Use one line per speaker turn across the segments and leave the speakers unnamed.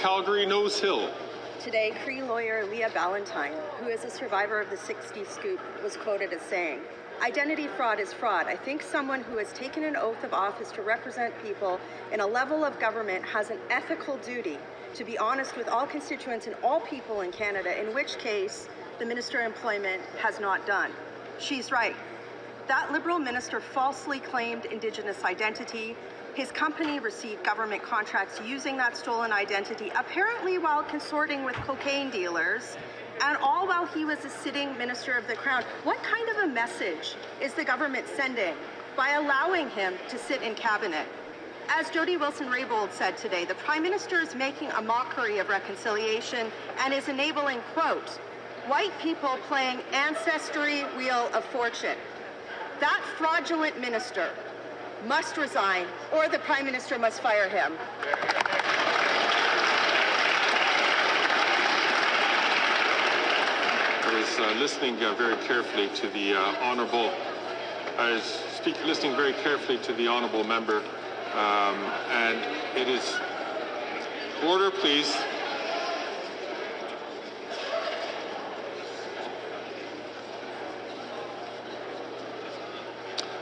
Calgary Nose Hill.
Today, Cree lawyer Leah Ballantyne, who is a survivor of the 60 scoop, was quoted as saying, "Identity fraud is fraud. I think someone who has taken an oath of office to represent people in a level of government has an ethical duty to be honest with all constituents and all people in Canada, in which case the Minister of Employment has not done." She's right. That Liberal minister falsely claimed Indigenous identity. His company received government contracts using that stolen identity, apparently while consorting with cocaine dealers, and all while he was a sitting Minister of the Crown. What kind of a message is the government sending by allowing him to sit in cabinet? As Jody Wilson-Raybould said today, the Prime Minister is making a mockery of reconciliation and is enabling, quote, white people playing ancestry wheel of fortune. That fraudulent minister must resign, or the Prime Minister must fire him.
I was listening very carefully to the listening very carefully to the honourable member, and it is order, please.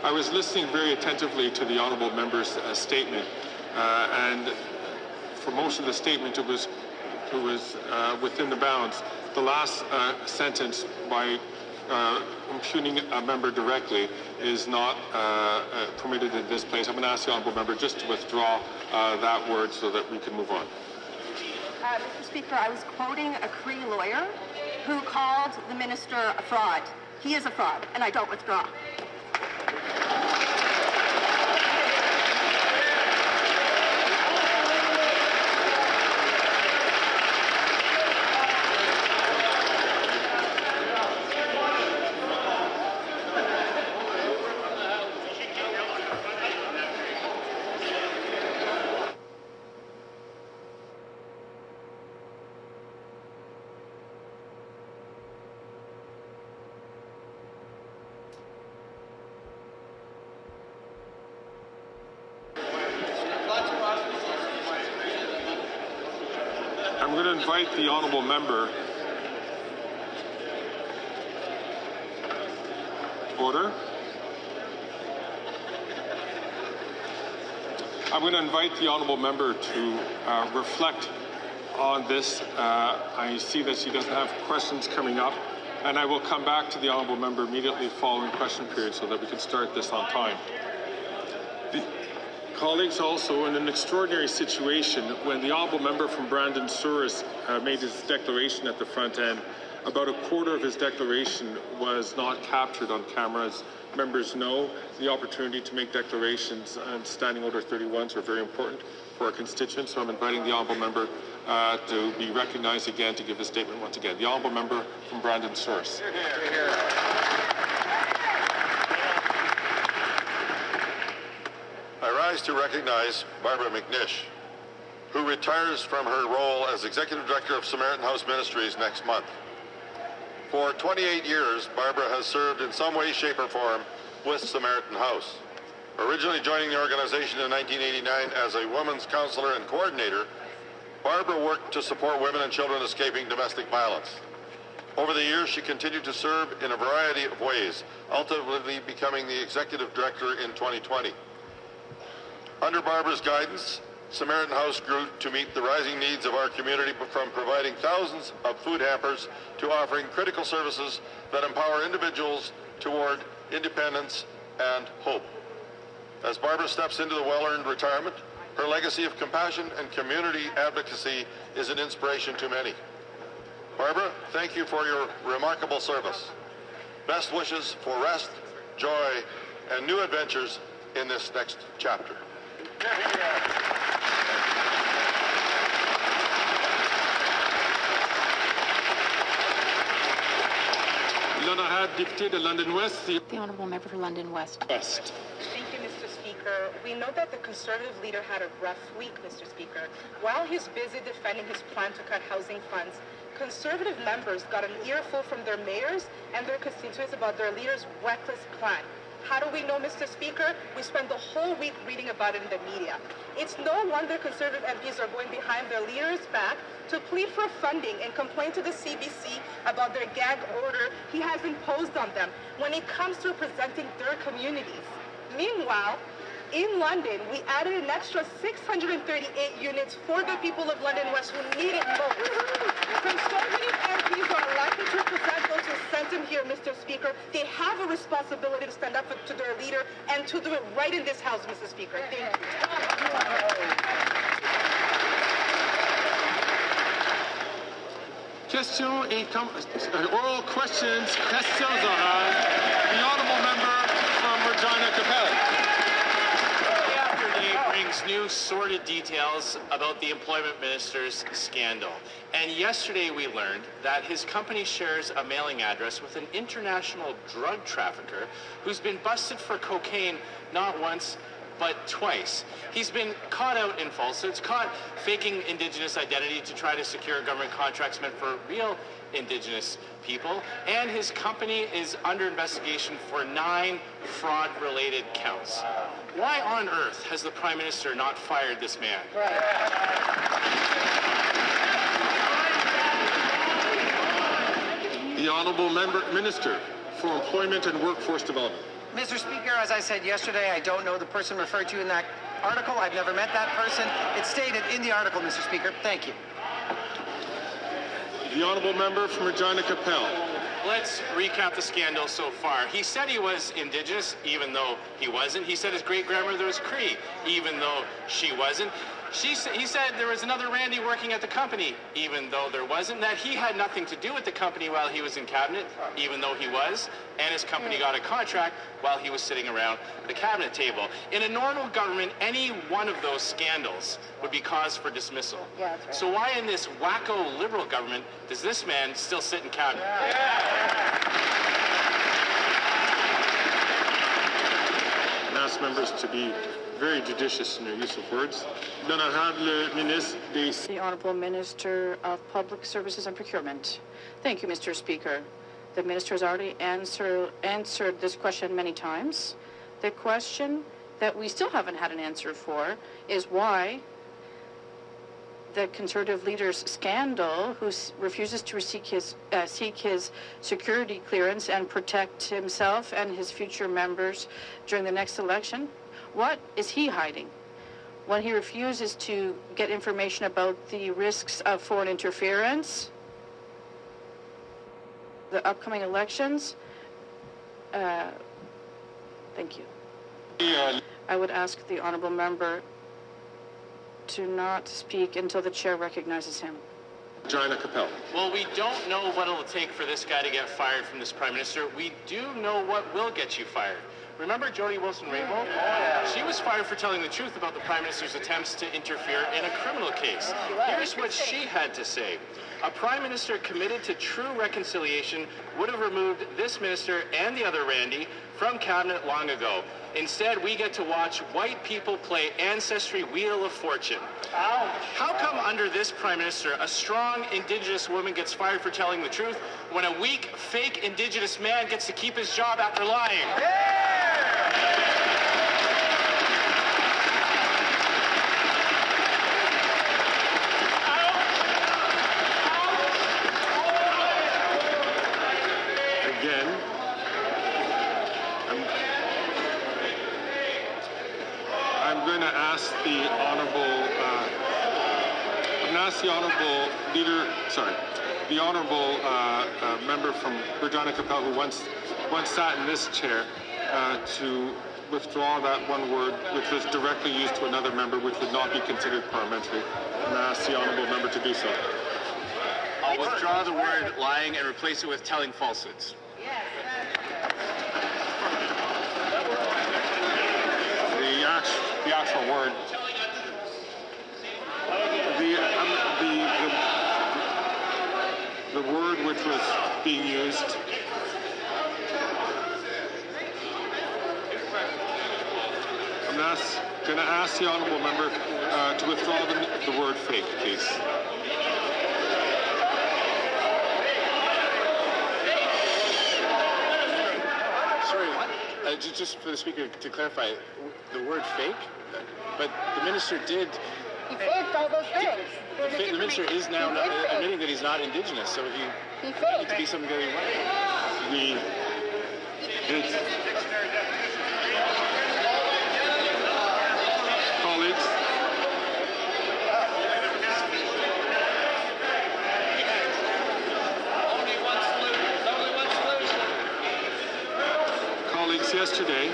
I was listening very attentively to the honourable member's statement, and for most of the statement, it was within the bounds. The last sentence, by impugning a member directly, is not permitted in this place. I'm going to ask the honourable member just to withdraw that word so that we can move on.
Mr. Speaker, I was quoting a Cree lawyer who called the minister a fraud. He is a fraud, and I don't withdraw.
I'm going to invite the honourable member. Order. I'm going to invite the honourable member to reflect on this. I see that she doesn't have questions coming up, and I will come back to the honourable member immediately following question period so that we can start this on time. Colleagues, also in an extraordinary situation, when the honourable member from Brandon Souris made his declaration at the front end, about a quarter of his declaration was not captured on camera. As members know, the opportunity to make declarations and Standing Order 31s are very important for our constituents, so I'm inviting the honourable member to be recognized again to give his statement once again. The honourable member from Brandon Souris.
I rise to recognize Barbara McNish, who retires from her role as Executive Director of Samaritan House Ministries next month. For 28 years, Barbara has served in some way, shape, or form with Samaritan House. Originally joining the organization in 1989 as a women's counselor and coordinator, Barbara worked to support women and children escaping domestic violence. Over the years, she continued to serve in a variety of ways, ultimately becoming the Executive Director in 2020. Under Barbara's guidance, Samaritan House grew to meet the rising needs of our community, from providing thousands of food hampers to offering critical services that empower individuals toward independence and hope. As Barbara steps into the well-earned retirement, her legacy of compassion and community advocacy is an inspiration to many. Barbara, thank you for your remarkable service. Best wishes for rest, joy, and new adventures in this next chapter.
The Honourable Member for London West.
West.
Thank you, Mr. Speaker. We know that the Conservative leader had a rough week, Mr. Speaker. While he's busy defending his plan to cut housing funds, Conservative members got an earful from their mayors and their constituents about their leader's reckless plan. How do we know, Mr. Speaker? We spend the whole week reading about it in the media. It's no wonder Conservative MPs are going behind their leader's back to plead for funding and complain to the CBC about their gag order he has imposed on them when it comes to representing their communities. Meanwhile, in London, we added an extra 638 units for the people of London West who need it most. Conservative MPs who are likely to represent those who sent them here, Mr. Speaker. They have a responsibility to stand up to their leader and to do it right in this House, Mr. Speaker. Thank you.
Question oral questions. Questions orales. The honourable member from Regina Capel.
Day after day brings new sordid details about the employment minister's scandal. And yesterday we learned that his company shares a mailing address with an international drug trafficker who's been busted for cocaine not once, but twice. He's been caught out in falsehoods, caught faking Indigenous identity to try to secure government contracts meant for real Indigenous people, and his company is under investigation for 9 fraud-related counts. Why on earth has the Prime Minister not fired this man?
The honourable Minister for Employment and Workforce Development.
Mr. Speaker, as I said yesterday, I don't know the person referred to in that article. I've never met that person. It's stated in the article, Mr. Speaker. Thank you.
The honourable member from Regina Capel.
Let's recap the scandal so far. He said he was Indigenous, even though he wasn't. He said his great-grandmother was Cree, even though she wasn't. He said there was another Randy working at the company, even though there wasn't, that he had nothing to do with the company while he was in cabinet, even though he was, and his company got a contract while he was sitting around the cabinet table. In a normal government, any one of those scandals would be cause for dismissal. Yeah, that's right. So why in this wacko Liberal government does this man still sit in cabinet?
And ask members to be very judicious in their use of words. L'honorable ministre des...
The Honourable Minister of Public Services and Procurement. Thank you, Mr. Speaker. The Minister has already answered this question many times. The question that we still haven't had an answer for is why the Conservative leader's scandal, who refuses to seek his security clearance and protect himself and his future members during the next election, what is he hiding? When he refuses to get information about the risks of foreign interference, the upcoming elections, thank you. I would ask the honourable member to not speak until the chair recognizes him.
Regina Capel.
Well, we don't know what it'll take for this guy to get fired from this Prime Minister. We do know what will get you fired. Remember Jody Wilson-Raybould? She was fired for telling the truth about the Prime Minister's attempts to interfere in a criminal case. Here's what she had to say. A Prime Minister committed to true reconciliation would have removed this minister and the other Randy from cabinet long ago. Instead, we get to watch white people play Ancestry Wheel of Fortune. How come under this Prime Minister, a strong Indigenous woman gets fired for telling the truth when a weak, fake Indigenous man gets to keep his job after lying?
Again, I'm going to ask the honourable member from Regina Capel, who once sat in this chair, to withdraw that one word which was directly used to another member, which would not be considered parliamentary. And I ask the honourable member to do so.
I'll withdraw the word lying and replace it with telling falsehoods.
The actual word. The word which was being used. I'm going to ask the honourable member to withdraw the word fake, please.
just for the speaker to clarify, the word fake, but the minister did.
He faked all those things.
The minister is now admitting that he's not Indigenous, so
He
it
faked.
could be something that he wanted.
Colleagues, colleagues, yesterday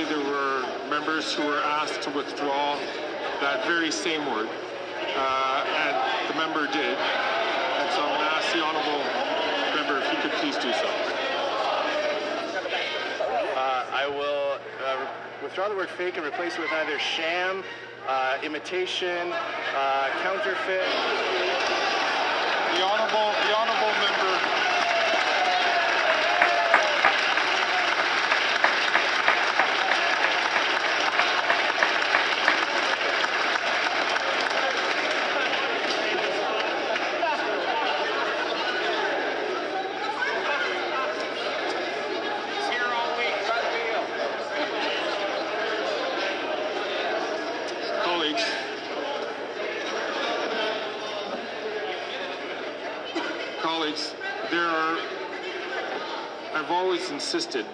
there were members who were asked to withdraw that very same word, and the member did. And so I'm going to ask the honourable member if he could please do so.
I will withdraw the word fake and replace it with either sham, imitation, counterfeit.
The honourable member. Colleagues, I've always insisted,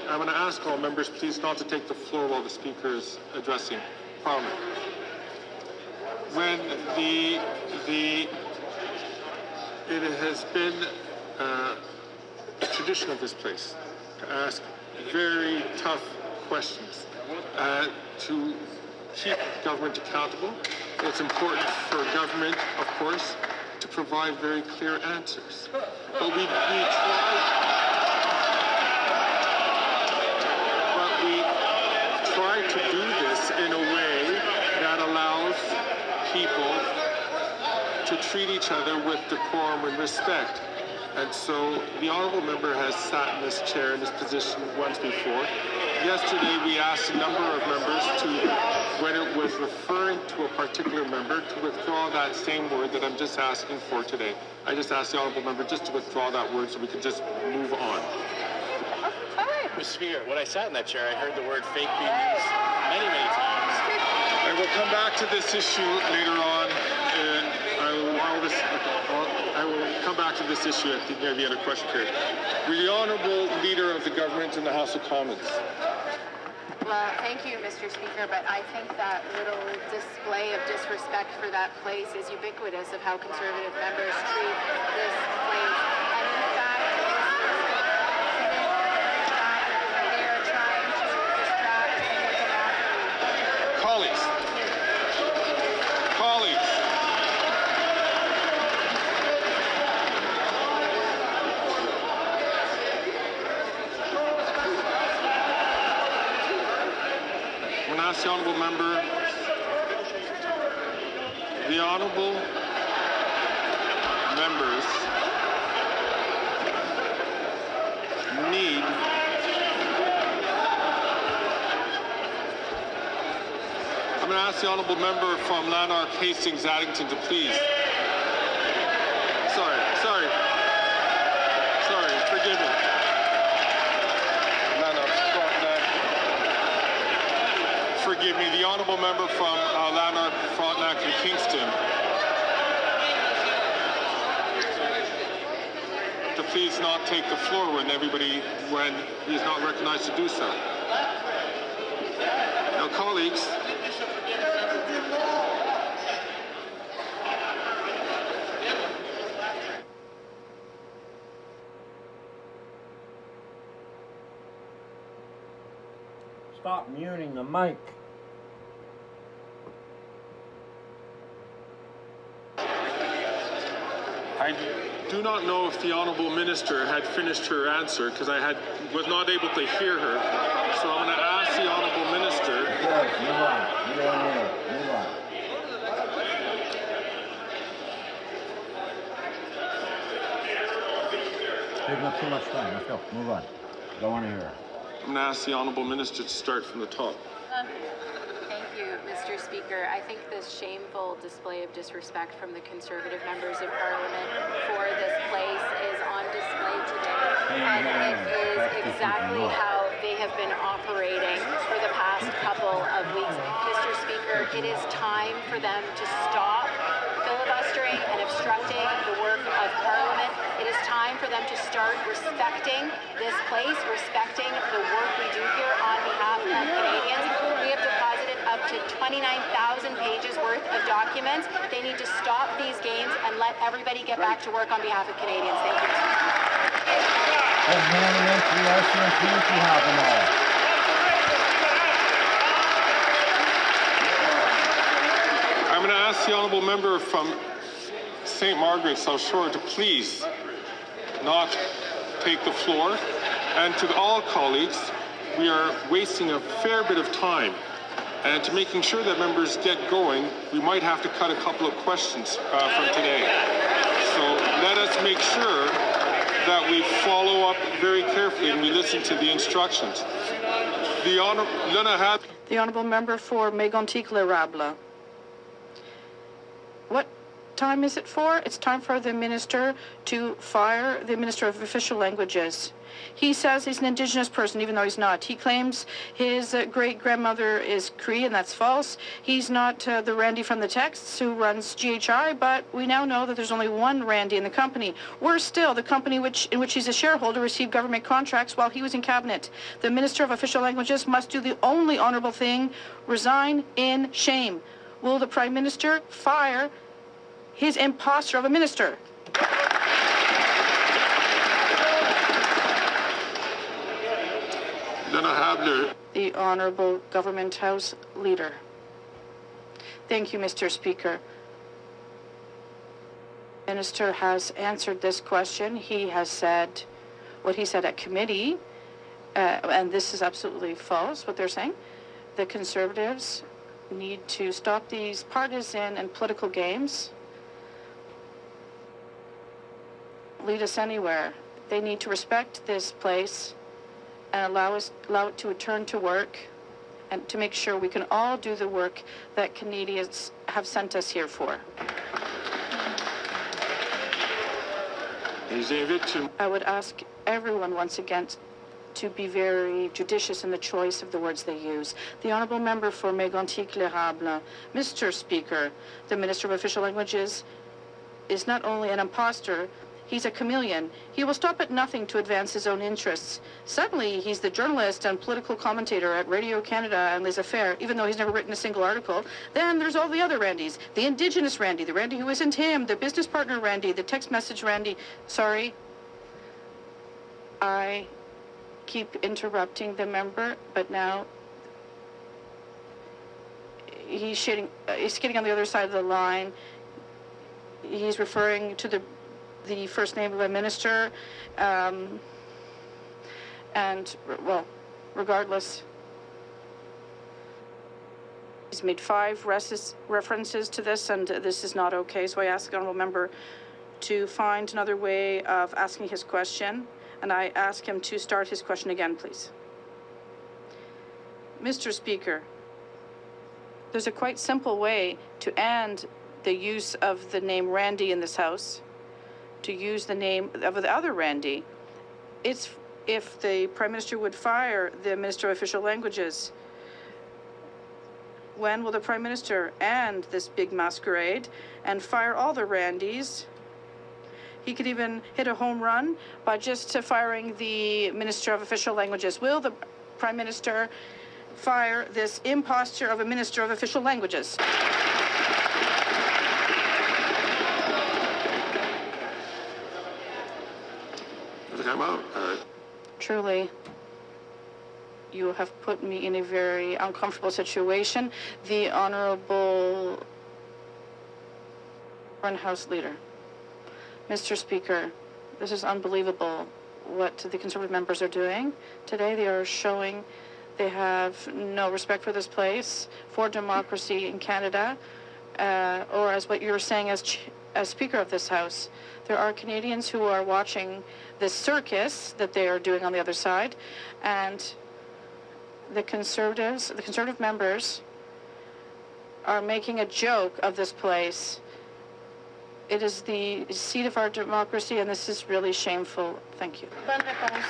I'm going to ask all members please not to take the floor while the speaker is addressing Parliament. When it has been a tradition of this place to ask very tough questions, to keep government accountable. It's important for government, of course, to provide very clear answers. But we try to do this in a way that allows people to treat each other with decorum and respect. And so the honourable member has sat in this chair in this position once before. Yesterday we asked a number of members to, when it was referring to a particular member, to withdraw that same word that I'm just asking for today. I just asked the honourable member just to withdraw that word so we can just move on.
Mr. Speaker, when I sat in that chair, I heard the word fake being used many, many times.
I will come back to this issue later on. I will come back to this issue near the end of question period. The Honourable Leader of the Government in the House of Commons.
Well, thank you, Mr. Speaker, but I think that little display of disrespect for that place is ubiquitous of how Conservative members treat this place. And in fact, they are trying to distract and make a mockery.
Colleagues. The honourable member, the honourable members need I'm going to ask the honourable member from Lanark, Hastings, Addington to please. Sorry, forgive me. Forgive me, the honourable member from Lanark, Frontenac and Kingston to please not take the floor when he is not recognized to do so. Now, colleagues,
stop muting the mic.
I do not know if the Honourable Minister had finished her answer because I was not able to hear her. So I'm going to ask the Honourable Minister.
Good, move on. You don't need it. Move on. Taking up too much time. Let's go. Move on. Don't want to hear it.
I'm going to ask the Honourable Minister to start from the top.
Thank you, Mr. Speaker. Speaker. I think this shameful display of disrespect from the Conservative members of Parliament for this place is on display today. And it is exactly how they have been operating for the past couple of weeks. Mr. Speaker, it is time for them to stop filibustering and obstructing the work of Parliament. It is time for them to start respecting this place, respecting the work we do here on behalf of Canadians. We have deposited up to 29,000 pages worth of documents. They need to stop these games and let everybody get back to work on behalf of Canadians. Thank you, Mr. Speaker.
Amendments, the RCMP, you have them all.
I'm going to ask the honourable member from St. Margaret, South Shore, to please not take the floor. And to all colleagues, we are wasting a fair bit of time. And to making sure that members get going, we might have to cut a couple of questions from today. So let us make sure that we follow up very carefully and we listen to the instructions. The
Honourable Member for Mégantic-L'Érable. What time is it for? It's time for the Minister to fire the Minister of Official Languages. He says he's an Indigenous person, even though he's not. He claims his great-grandmother is Cree, and that's false. He's not the Randy from the texts who runs GHI, but we now know that there's only one Randy in the company. Worse still, the company in which he's a shareholder received government contracts while he was in cabinet. The Minister of Official Languages must do the only honourable thing, resign in shame. Will the Prime Minister fire his imposter of a minister? The Honourable Government House Leader. Thank you, Mr. Speaker. The Minister has answered this question. He has said what he said at committee, and this is absolutely false, what they're saying. The Conservatives need to stop these partisan and political games. Lead us anywhere. They need to respect this place and allow it to return to work and to make sure we can all do the work that Canadians have sent us here for. I would ask everyone once again to be very judicious in the choice of the words they use. The Honourable Member for Mégantic-L'Érable. Mr. Speaker, the Minister of Official Languages is not only an imposter, he's a chameleon. He will stop at nothing to advance his own interests. Suddenly, he's the journalist and political commentator at Radio-Canada and Les Affaires, even though he's never written a single article. Then there's all the other Randys. The Indigenous Randy, the Randy who isn't him, the business partner Randy, the text message Randy. Sorry. I keep interrupting the member, but now he's getting on the other side of the line. He's referring to the first name of a minister, and, well, regardless, he's made 5 references to this, and this is not okay, so I ask the honourable member to find another way of asking his question, and I ask him to start his question again, please. Mr. Speaker, there's a quite simple way to end the use of the name Randy in this House, to use the name of the other Randy. It's if the Prime Minister would fire the Minister of Official Languages. When will the Prime Minister end this big masquerade and fire all the Randys? He could even hit a home run by just firing the Minister of Official Languages. Will the Prime Minister fire this imposter of a Minister of Official Languages? Truly, you have put me in a very uncomfortable situation. The Honourable House Leader. Mr. Speaker, this is unbelievable what the Conservative members are doing. Today they are showing they have no respect for this place, for democracy in Canada, or as what you're saying as Speaker of this House. There are Canadians who are watching this circus that they are doing on the other side, and the Conservative members are making a joke of this place. It is the seat of our democracy, and this is really shameful. Thank you.
Bonne réponse.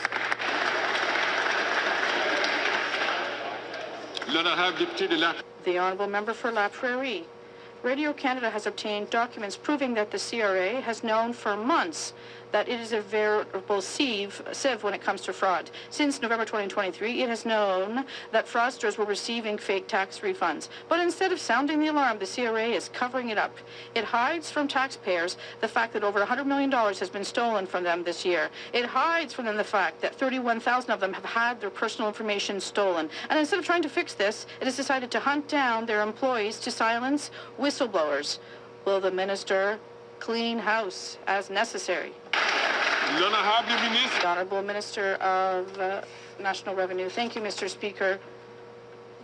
L'honorable député de La...
The Honourable Member for La Prairie. Radio Canada has obtained documents proving that the CRA has known for months that it is a veritable sieve when it comes to fraud. Since November 2023, it has known that fraudsters were receiving fake tax refunds. But instead of sounding the alarm, the CRA is covering it up. It hides from taxpayers the fact that over $100 million has been stolen from them this year. It hides from them the fact that 31,000 of them have had their personal information stolen. And instead of trying to fix this, it has decided to hunt down their employees to silence whistleblowers. Will the minister clean house as necessary?
L'honorable ministre...
The Honourable Minister of National Revenue. Thank you, Mr. Speaker.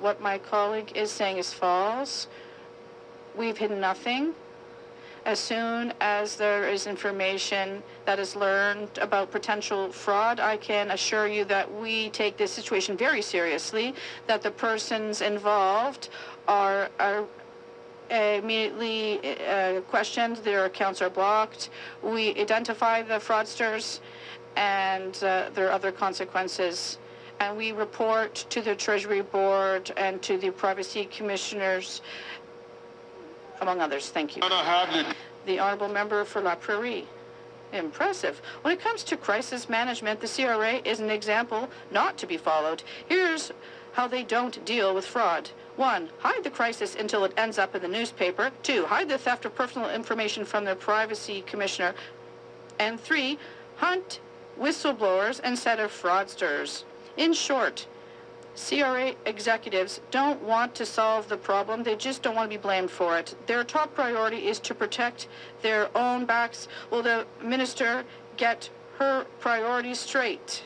What my colleague is saying is false. We've hidden nothing. As soon as there is information that is learned about potential fraud, I can assure you that we take this situation very seriously, that the persons involved are immediately questioned, their accounts are blocked. We identify the fraudsters and there are other consequences. And we report to the Treasury Board and to the Privacy Commissioners, among others. Thank you. The Honourable Member for La Prairie. Impressive. When it comes to crisis management, the CRA is an example not to be followed. Here's how they don't deal with fraud. 1, hide the crisis until it ends up in the newspaper. 2, hide the theft of personal information from the Privacy Commissioner. And 3, hunt whistleblowers instead of fraudsters. In short, CRA executives don't want to solve the problem. They just don't want to be blamed for it. Their top priority is to protect their own backs. Will the minister get her priorities straight?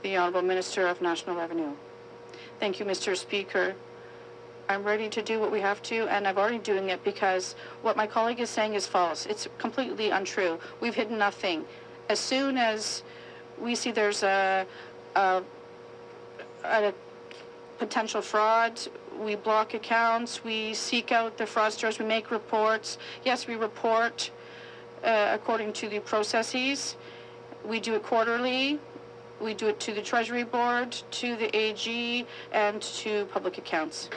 The Honourable Minister of National Revenue. Thank you, Mr. Speaker. I'm ready to do what we have to, and I'm already doing it because what my colleague is saying is false. It's completely untrue. We've hidden nothing. As soon as we see there's a potential fraud, we block accounts, we seek out the fraudsters, we make reports. Yes, we report according to the processes. We do it quarterly. We do it to the Treasury Board, to the AG, and to public accounts.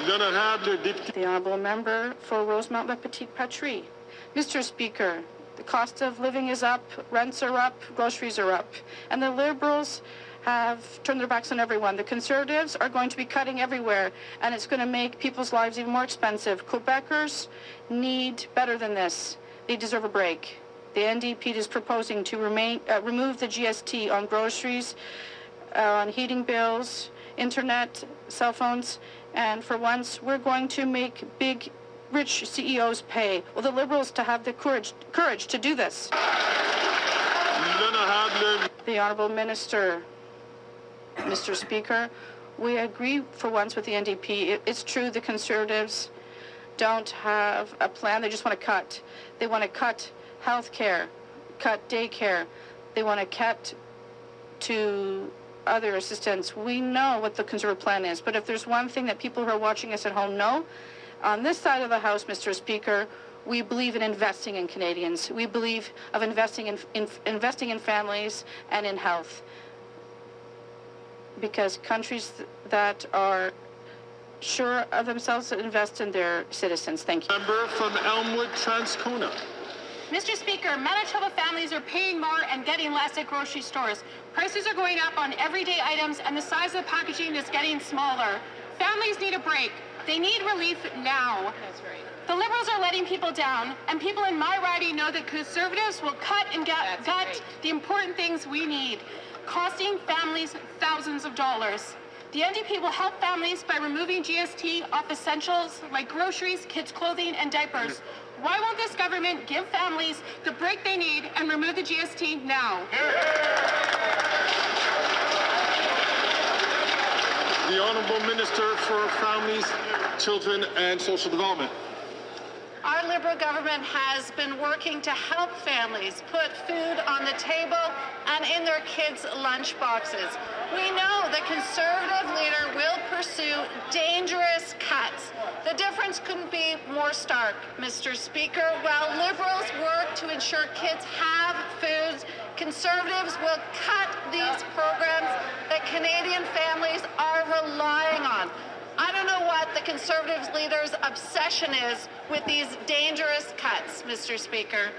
The Honourable Member for Rosemont-La Petite Patrie. Mr. Speaker, the cost of living is up, rents are up, groceries are up, and the Liberals have turned their backs on everyone. The Conservatives are going to be cutting everywhere, and it's going to make people's lives even more expensive. Quebecers need better than this. They deserve a break. The NDP is proposing to remove the GST on groceries, on heating bills, internet, cell phones, and for once, we're going to make big, rich CEOs pay. Will the Liberals to have the courage to do this? The Honourable Minister. Mr. Speaker, we agree for once with the NDP. It's true the Conservatives don't have a plan. They just want to cut. They want to cut health care, cut daycare. They want to cut to other assistance. We know what the Conservative plan is, but if there's one thing that people who are watching us at home know, on this side of the House, Mr. Speaker, we believe in investing in Canadians. We believe of investing in families and in health. Because countries that are sure of themselves invest in their citizens. Thank you.
Member from Elmwood, Transcona.
Mr. Speaker, Manitoba families are paying more and getting less at grocery stores. Prices are going up on everyday items and the size of the packaging is getting smaller. Families need a break. They need relief now.
That's right.
The Liberals are letting people down, and people in my riding know that Conservatives will cut and gut the important things we need, costing families thousands of dollars. The NDP will help families by removing GST off essentials like groceries, kids' clothing, and diapers. Why won't this government give families the break they need and remove the GST now?
The Honourable Minister for Families, Children and Social Development.
Our Liberal government has been working to help families put food on the table
and in their kids' lunch boxes. We know the Conservative leader will pursue dangerous cuts. The difference couldn't be more stark, Mr. Speaker. While Liberals work to ensure kids have foods, Conservatives will cut these programs that Canadian families are relying on. I don't know what the Conservatives leader's obsession is with these dangerous cuts, Mr. Speaker.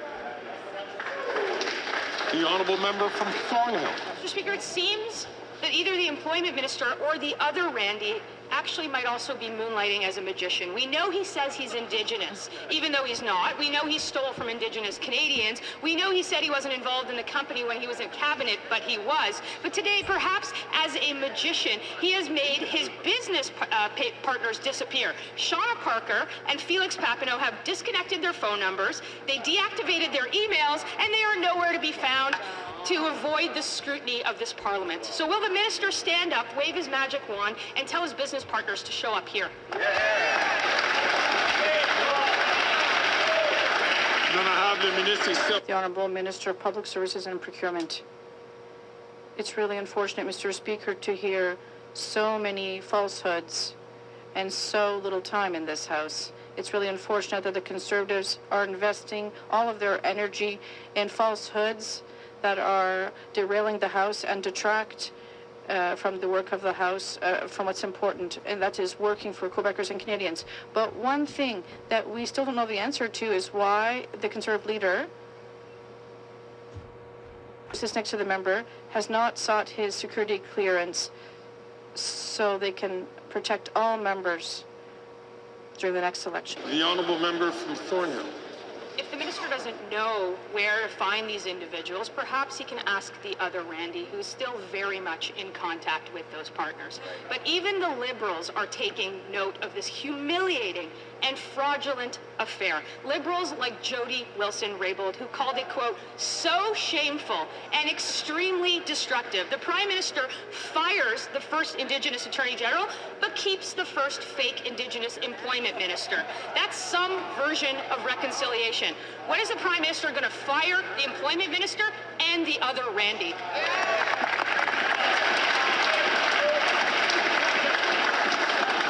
The honourable member from Thornhill.
Mr. Speaker, it seems that either the employment minister or the other Randy actually might also be moonlighting as a magician. We know he says he's Indigenous, even though he's not. We know he stole from Indigenous Canadians. We know he said he wasn't involved in the company when he was in cabinet, but he was. But today, perhaps as a magician, he has made his business partners disappear. Shauna Parker and Felix Papineau have disconnected their phone numbers, they deactivated their emails, and they are nowhere to be found to avoid the scrutiny of this parliament. So will the minister stand up, wave his magic wand, and tell his business partners to show up here?
The Honourable Minister of Public Services and Procurement. It's really unfortunate, Mr. Speaker, to hear so many falsehoods and so little time in this House. It's really unfortunate that the Conservatives are investing all of their energy in falsehoods that are derailing the House and detract from the work of the House, from what's important, and that is working for Quebecers and Canadians. But one thing that we still don't know the answer to is why the Conservative leader, who sits next to the member, has not sought his security clearance so they can protect all members during the next election.
The honourable member from Thornhill.
If the minister doesn't know where to find these individuals, perhaps he can ask the other Randy, who's still very much in contact with those partners. But even the Liberals are taking note of this humiliating and fraudulent affair. Liberals like Jody Wilson-Raybould, who called it, quote, so shameful and extremely destructive. The Prime Minister fires the first Indigenous Attorney General, but keeps the first fake Indigenous Employment Minister. That's some version of reconciliation. When is the Prime Minister going to fire the Employment Minister and the other Randy?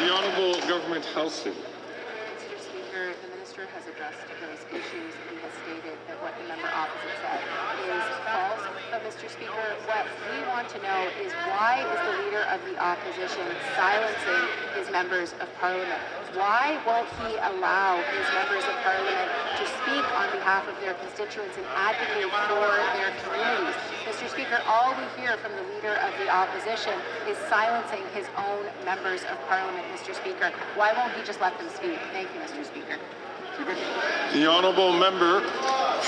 The Honourable Government House Leader.
Mr. Speaker, the minister has addressed those issues. He has stated that what the member opposite said is false. But Mr. Speaker, what we want to know is why is the leader of the opposition silencing his members of parliament? Why won't he allow his members of parliament to speak on behalf of their constituents and advocate for their communities? Mr. Speaker, all we hear from the leader of the opposition is silencing his own members of parliament, Mr. Speaker. Why won't he just let them speak? Thank you, Mr. Speaker.
The honourable member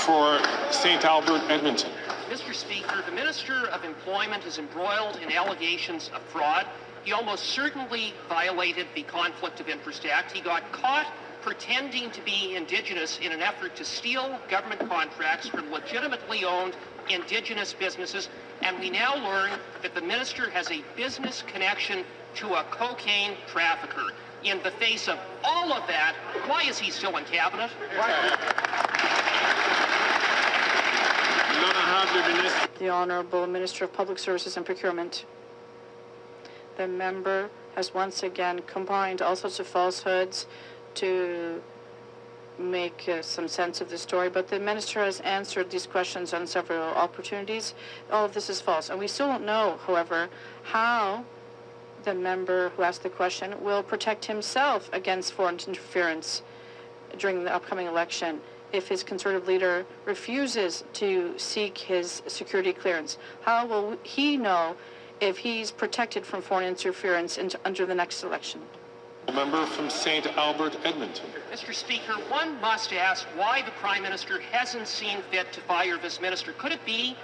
for St. Albert, Edmonton.
Mr. Speaker, the Minister of Employment is embroiled in allegations of fraud. He almost certainly violated the Conflict of Interest Act. He got caught pretending to be Indigenous in an effort to steal government contracts from legitimately owned Indigenous businesses. And we now learn that the minister has a business connection to a cocaine trafficker. In the face of all of that, why is he still in cabinet?
The Honourable Minister of Public Services and Procurement. The member has once again combined all sorts of falsehoods to make some sense of the story, but the minister has answered these questions on several opportunities. All of this is false, and we still don't know, however, how the member who asked the question will protect himself against foreign interference during the upcoming election if his Conservative leader refuses to seek his security clearance. How will he know if he's protected from foreign interference under the next election?
Member from St. Albert, Edmonton.
Mr. Speaker, one must ask why the Prime Minister hasn't seen fit to fire this minister. Could it be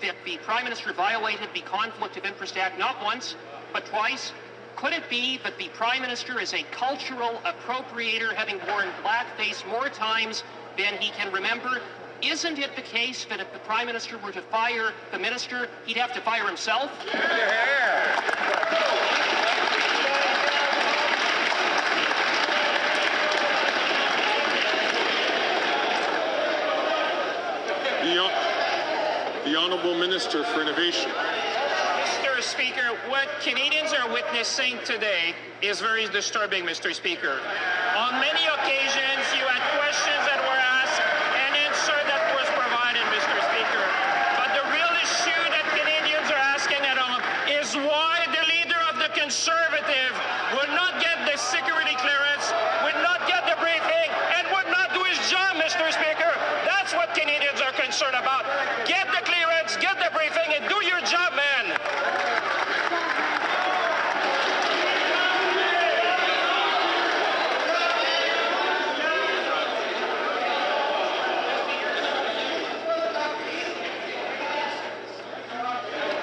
that the Prime Minister violated the Conflict of Interest Act not once, but twice? Could it be that the Prime Minister is a cultural appropriator, having worn blackface more times than he can remember? Isn't it the case that if the Prime Minister were to fire the minister, he'd have to fire himself?
The Honourable Minister for Innovation.
Mr. Speaker, what Canadians are witnessing today is very disturbing, Mr. Speaker. On many occasions, you had questions that were asked and answer that was provided, Mr. Speaker. But the real issue that Canadians are asking at home is why the leader of the Conservative would not get the security clearance, would not get the briefing, and would not do his job, Mr. Speaker. That's what Canadians are concerned about. Get the clearance, get the briefing, and do your job, man.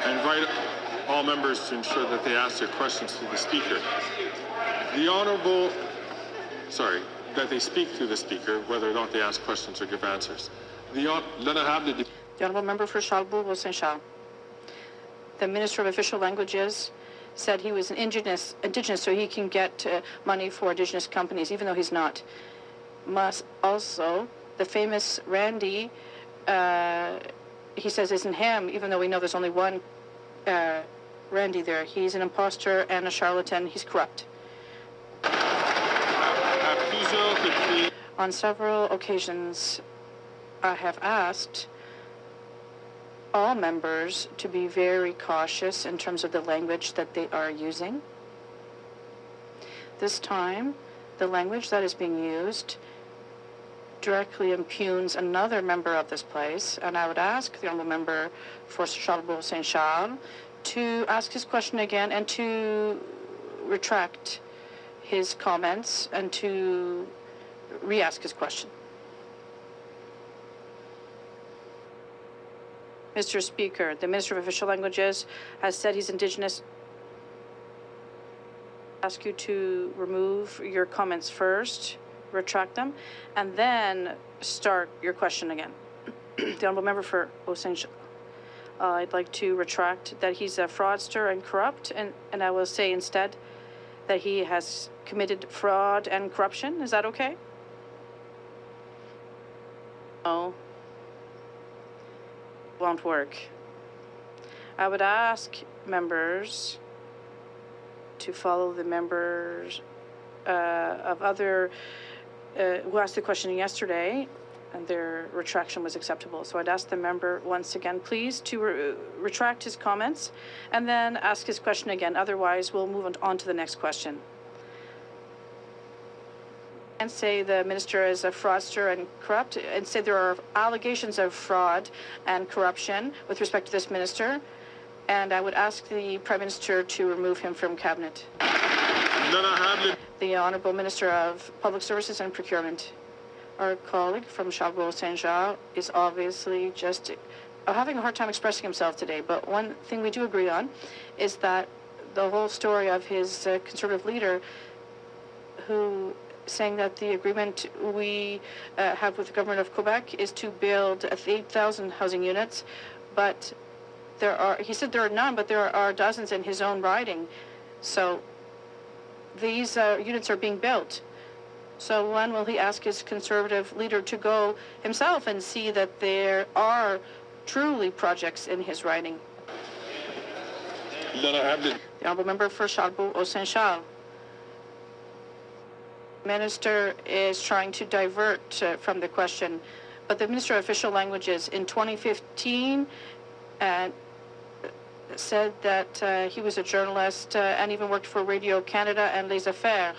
I invite all members to ensure that they ask their questions to the Speaker. That they speak to the Speaker, whether or not they ask questions or give answers. The
Honourable Member for Charlebourg, Saint Charles. The Minister of Official Languages said he was indigenous so he can get money for Indigenous companies, even though he's not. Must also, the famous Randy, he says isn't him, even though we know there's only one Randy there. He's an imposter and a charlatan. He's corrupt. On several occasions, I have asked all members to be very cautious in terms of the language that they are using. This time, the language that is being used directly impugns another member of this place, and I would ask the honourable member for Charlebourg Saint Charles to ask his question again and to retract his comments and to re-ask his question. Mr. Speaker, the Minister of Official Languages has said he's Indigenous. I ask you to remove your comments first, retract them, and then start your question again. The Honourable Member for Saint Charles. I'd like to retract that he's a fraudster and corrupt, and I will say instead that he has committed fraud and corruption. Is that okay? No. Won't work. I would ask members to follow the members of other who asked the question yesterday, and their retraction was acceptable. So I'd ask the member once again, please, to retract his comments and then ask his question again. Otherwise, we'll move on to the next question. And say the minister is a fraudster and corrupt, and say there are allegations of fraud and corruption with respect to this minister, and I would ask the Prime Minister to remove him from cabinet. The Honourable Minister of Public Services and Procurement. Our colleague from Charlebourg Saint Jean is obviously just having a hard time expressing himself today, but one thing we do agree on is that the whole story of his Conservative leader, who saying that the agreement we have with the government of Quebec is to build 8,000 housing units, but he said there are none, but there are dozens in his own riding. So these units are being built. So when will he ask his Conservative leader to go himself and see that there are truly projects in his riding? The Honourable Member for Charlebourg Saint Charles. Minister is trying to divert from the question, but the Minister of Official Languages in 2015 said that he was a journalist and even worked for Radio Canada and Les Affaires.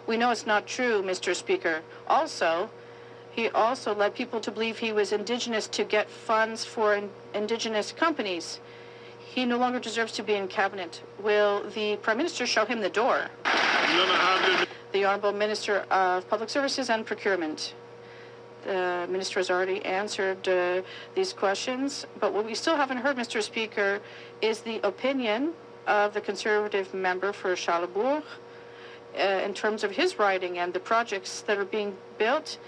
We know it's not true, Mr. Speaker. Also, he also led people to believe he was Indigenous to get funds for Indigenous companies. He no longer deserves to be in cabinet. Will the Prime Minister show him the door? The Honourable Minister of Public Services and Procurement. The Minister has already answered these questions, but what we still haven't heard, Mr. Speaker, is the opinion of the Conservative member for Charlebourg in terms of his riding and the projects that are being built.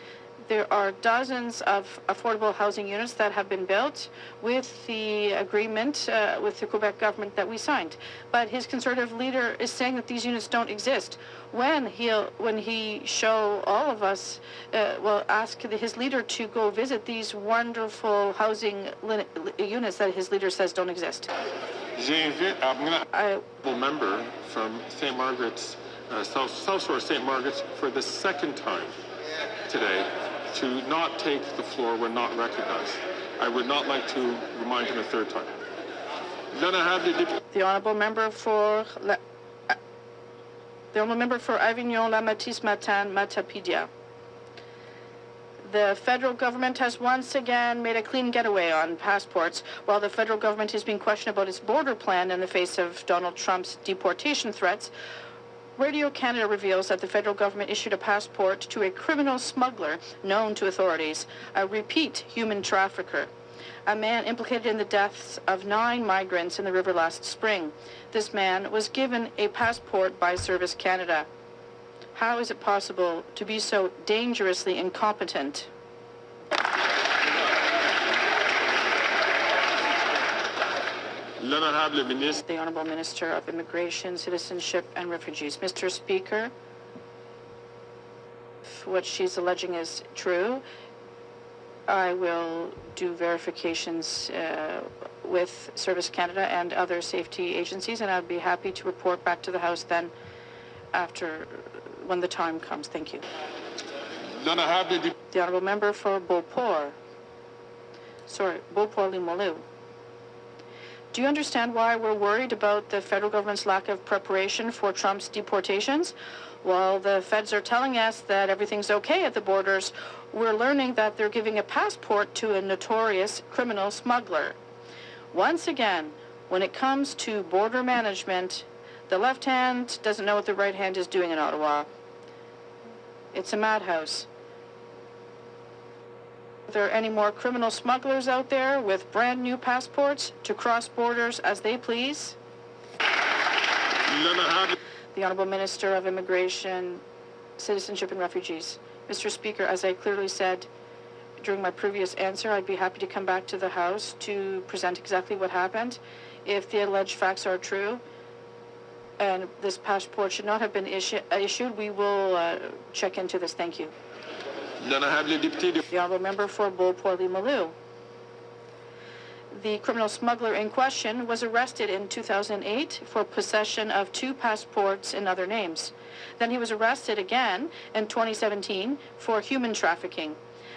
There are dozens of affordable housing units that have been built with the agreement with the Quebec government that we signed. But his Conservative leader is saying that these units don't exist. When he show all of us, ask his leader to go visit these wonderful housing units that his leader says don't exist.
I'm a member from St. Margaret's, South Shore St. Margaret's, for the second time today to not take the floor when not recognized. I would not like to remind him a third time.
The honourable member for Avignon, La Matisse, Matane, Matapedia. The federal government has once again made a clean getaway on passports. While the federal government is being questioned about its border plan in the face of Donald Trump's deportation threats, Radio Canada reveals that the federal government issued a passport to a criminal smuggler known to authorities, a repeat human trafficker, a man implicated in the deaths of 9 migrants in the river last spring. This man was given a passport by Service Canada. How is it possible to be so dangerously incompetent? The Honourable Minister of Immigration, Citizenship and Refugees. Mr. Speaker, if what she's alleging is true, I will do verifications with Service Canada and other safety agencies, and I'd be happy to report back to the House then when the time comes. Thank you. The Honourable Member for Beauport. Beauport-Limoilou. Do you understand why we're worried about the federal government's lack of preparation for Trump's deportations? While the feds are telling us that everything's okay at the borders, we're learning that they're giving a passport to a notorious criminal smuggler. Once again, when it comes to border management, the left hand doesn't know what the right hand is doing in Ottawa. It's a madhouse. Are there any more criminal smugglers out there with brand new passports to cross borders as they please? The Honourable Minister of Immigration, Citizenship and Refugees. Mr. Speaker, as I clearly said during my previous answer, I'd be happy to come back to the House to present exactly what happened. If the alleged facts are true and this passport should not have been issued, we will check into this. Thank you. The Honourable Member for Beauport-Limoilou. The criminal smuggler in question was arrested in 2008 for possession of 2 passports in other names. Then he was arrested again in 2017 for human trafficking,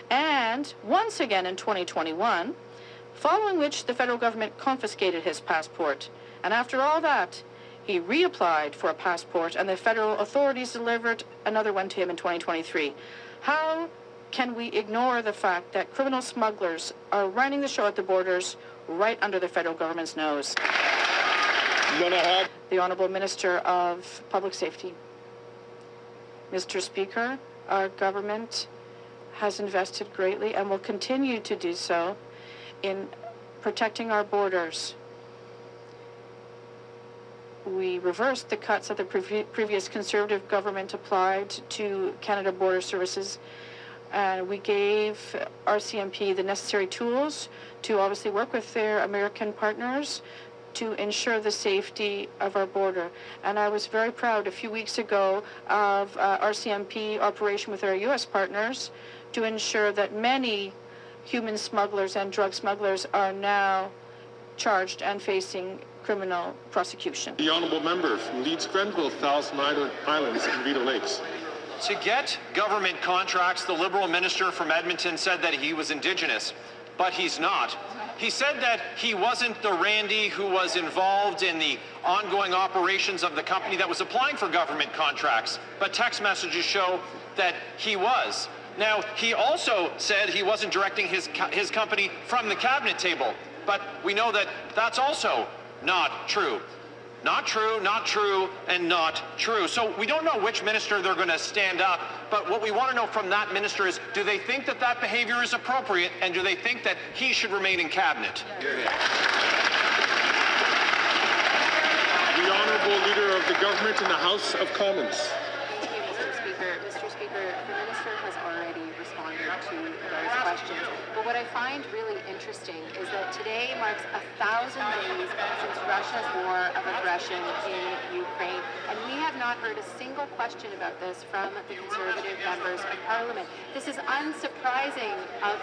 and once again in 2021, following which the federal government confiscated his passport. And after all that, he reapplied for a passport, and the federal authorities delivered another one to him in 2023. How can we ignore the fact that criminal smugglers are running the show at the borders right under the federal government's nose? The Honourable Minister of Public Safety. Mr. Speaker, our government has invested greatly and will continue to do so in protecting our borders. We reversed the cuts that the previous Conservative government applied to Canada Border Services, and we gave RCMP the necessary tools to obviously work with their American partners to ensure the safety of our border. And I was very proud a few weeks ago of RCMP operation with our U.S. partners to ensure that many human smugglers and drug smugglers are now charged and facing criminal prosecution.
The Honourable Member from Leeds-Grenville, Thousand Islands and Vita Lakes.
To get government contracts, the Liberal minister from Edmonton said that he was Indigenous, but he's not. He said that he wasn't the Randy who was involved in the ongoing operations of the company that was applying for government contracts, but text messages show that he was. Now, he also said he wasn't directing his company from the cabinet table, but we know that that's also not true. Not true, not true, and not true. So we don't know which minister they're going to stand up, but what we want to know from that minister is, do they think that that behavior is appropriate, and do they think that he should remain in cabinet?
The Honourable Leader of the Government in the House of Commons.
Thank you, Mr. Speaker. Mr. Speaker, the Minister has already responded to those questions. But what I find really interesting is that today marks 1,000 days since Russia's war of aggression in Ukraine, and we have not heard a single question about this from the Conservative members of Parliament. This is unsurprising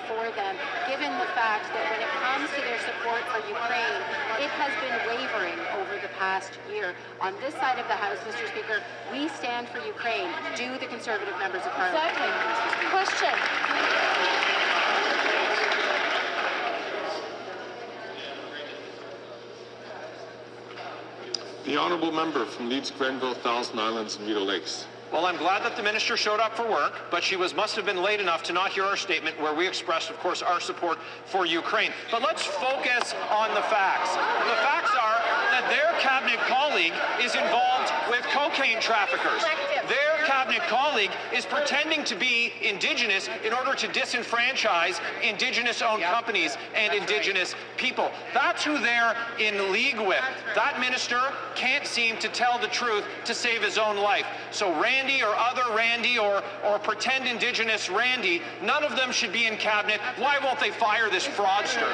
for them, given the fact that when it comes to their support for Ukraine, it has been wavering over the past year. On this side of the House, Mr. Speaker, we stand for Ukraine. Do the Conservative members of Parliament?
Exactly.
Thank you, Mr. Speaker.
Question.
The honourable member from Leeds, Grenville, Thousand Islands and Rideau Lakes.
Well, I'm glad that the minister showed up for work, but she must have been late enough to not hear our statement where we expressed, of course, our support for Ukraine. But let's focus on the facts. The facts are that their cabinet colleague is involved with cocaine traffickers. Their cabinet colleague is pretending to be Indigenous in order to disenfranchise Indigenous-owned companies and Indigenous people. That's who they're in league with. That minister can't seem to tell the truth to save his own life. So Randy or other Randy or pretend Indigenous Randy, none of them should be in cabinet. Why won't they fire this fraudster?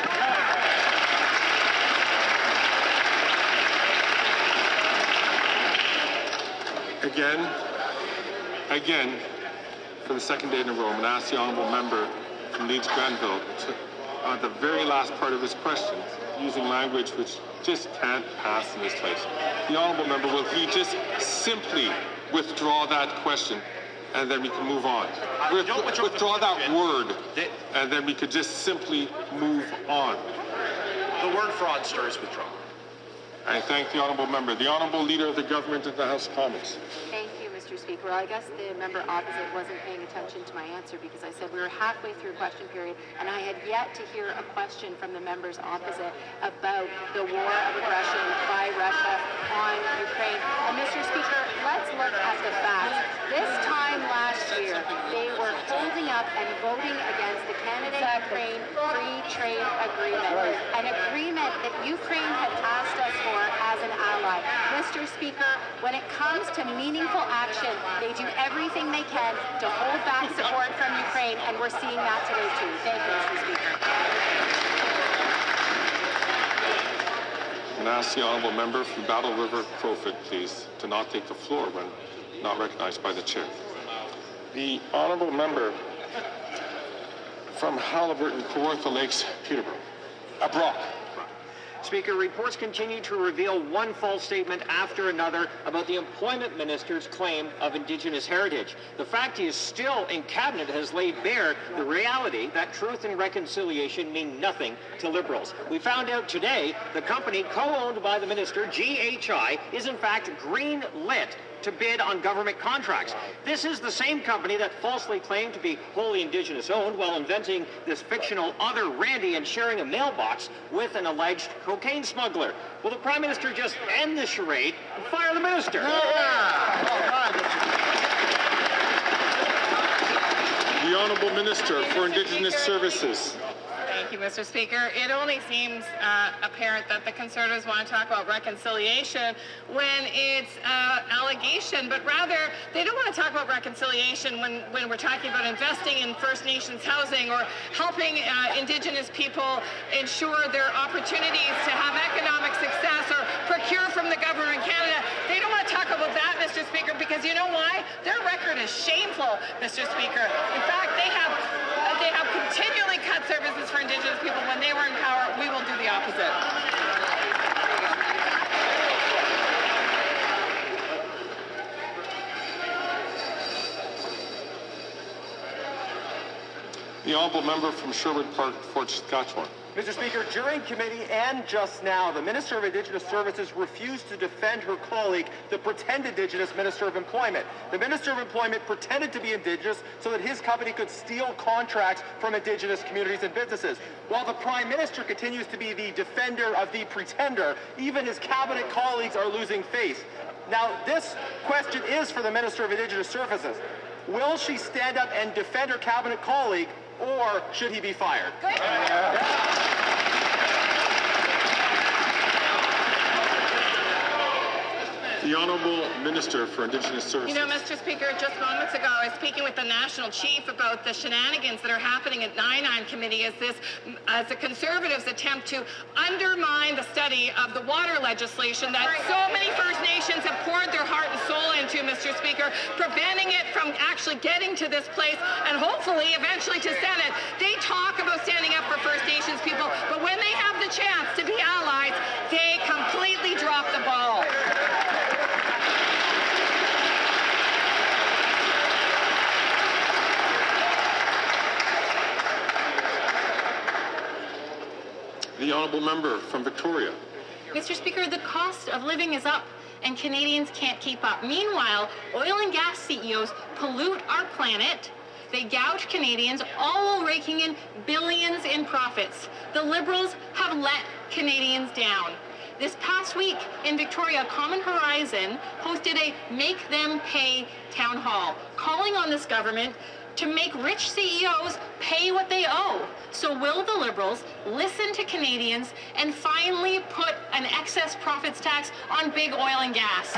Again, for the second day in a row, I'm going to ask the honourable member from Leeds Grenville to, the very last part of his question, using language which just can't pass in this place. The honourable member, will he just simply withdraw that question and then we can move on? Withdraw that word and then we could just simply move on.
The word fraudster is withdrawn.
I thank the honourable member. The honourable leader of the government of the House of Commons.
Thank you, Mr. Speaker. Well, I guess the member opposite wasn't paying attention to my answer because I said we were halfway through question period and I had yet to hear a question from the members opposite about the war of aggression by Russia on Ukraine. And Mr. Speaker, let's look at the facts. This time last year, they were holding up and voting against the Canada-Ukraine Free Trade Agreement, an agreement that Ukraine had asked us for as an ally. Mr. Speaker, when it comes to meaningful action, they do everything they can to hold back support from Ukraine, and we're seeing that today too. Thank you, Mr. Speaker.
And ask the honourable member from Battle River Crowfoot, please, to not take the floor when not recognized by the chair. The honourable member from Halliburton, Kawartha Lakes, Peterborough. Brock.
Speaker, reports continue to reveal one false statement after another about the employment minister's claim of Indigenous heritage. The fact he is still in cabinet has laid bare the reality that truth and reconciliation mean nothing to Liberals. We found out today the company co-owned by the minister, GHI, is in fact green-lit to bid on government contracts. This is the same company that falsely claimed to be wholly Indigenous owned while inventing this fictional other Randy and sharing a mailbox with an alleged cocaine smuggler. Will the Prime Minister just end the charade and fire the minister?
The Honourable Minister for Indigenous Services.
Thank you, Mr. Speaker. It only seems apparent that the Conservatives want to talk about reconciliation when it's allegation, but rather they don't want to talk about reconciliation when we're talking about investing in First Nations housing or helping Indigenous people ensure their opportunities to have economic success or procure from the government of Canada. They don't want to talk about that, Mr. Speaker, because you know why? Their record is shameful, Mr. Speaker. In fact, they have continually cut services for Indigenous people. When they were in power, we will do the opposite.
The honourable member from Sherwood Park, Fort Saskatchewan.
Mr. Speaker, during committee and just now, the Minister of Indigenous Services refused to defend her colleague, the pretend Indigenous Minister of Employment. The Minister of Employment pretended to be Indigenous so that his company could steal contracts from Indigenous communities and businesses. While the Prime Minister continues to be the defender of the pretender, even his cabinet colleagues are losing faith. Now, this question is for the Minister of Indigenous Services. Will she stand up and defend her cabinet colleague, or should he be fired?
The Honourable Minister for Indigenous Services.
You know, Mr. Speaker, just moments ago, I was speaking with the National Chief about the shenanigans that are happening at 9-9 Committee as the Conservatives attempt to undermine the study of the water legislation that so many First Nations have poured their heart and soul into, Mr. Speaker, preventing it from actually getting to this place and hopefully eventually to Senate. They talk about standing up for First Nations people, but when they have the chance to be allies, they completely drop the ball.
The Honourable Member from Victoria.
Mr. Speaker, the cost of living is up and Canadians can't keep up. Meanwhile, oil and gas CEOs pollute our planet. They gouge Canadians, all while raking in billions in profits. The Liberals have let Canadians down. This past week in Victoria, Common Horizon hosted a Make Them Pay town hall, calling on this government to make rich CEOs pay what they owe. So will the Liberals listen to Canadians and finally put an excess profits tax on big oil and gas?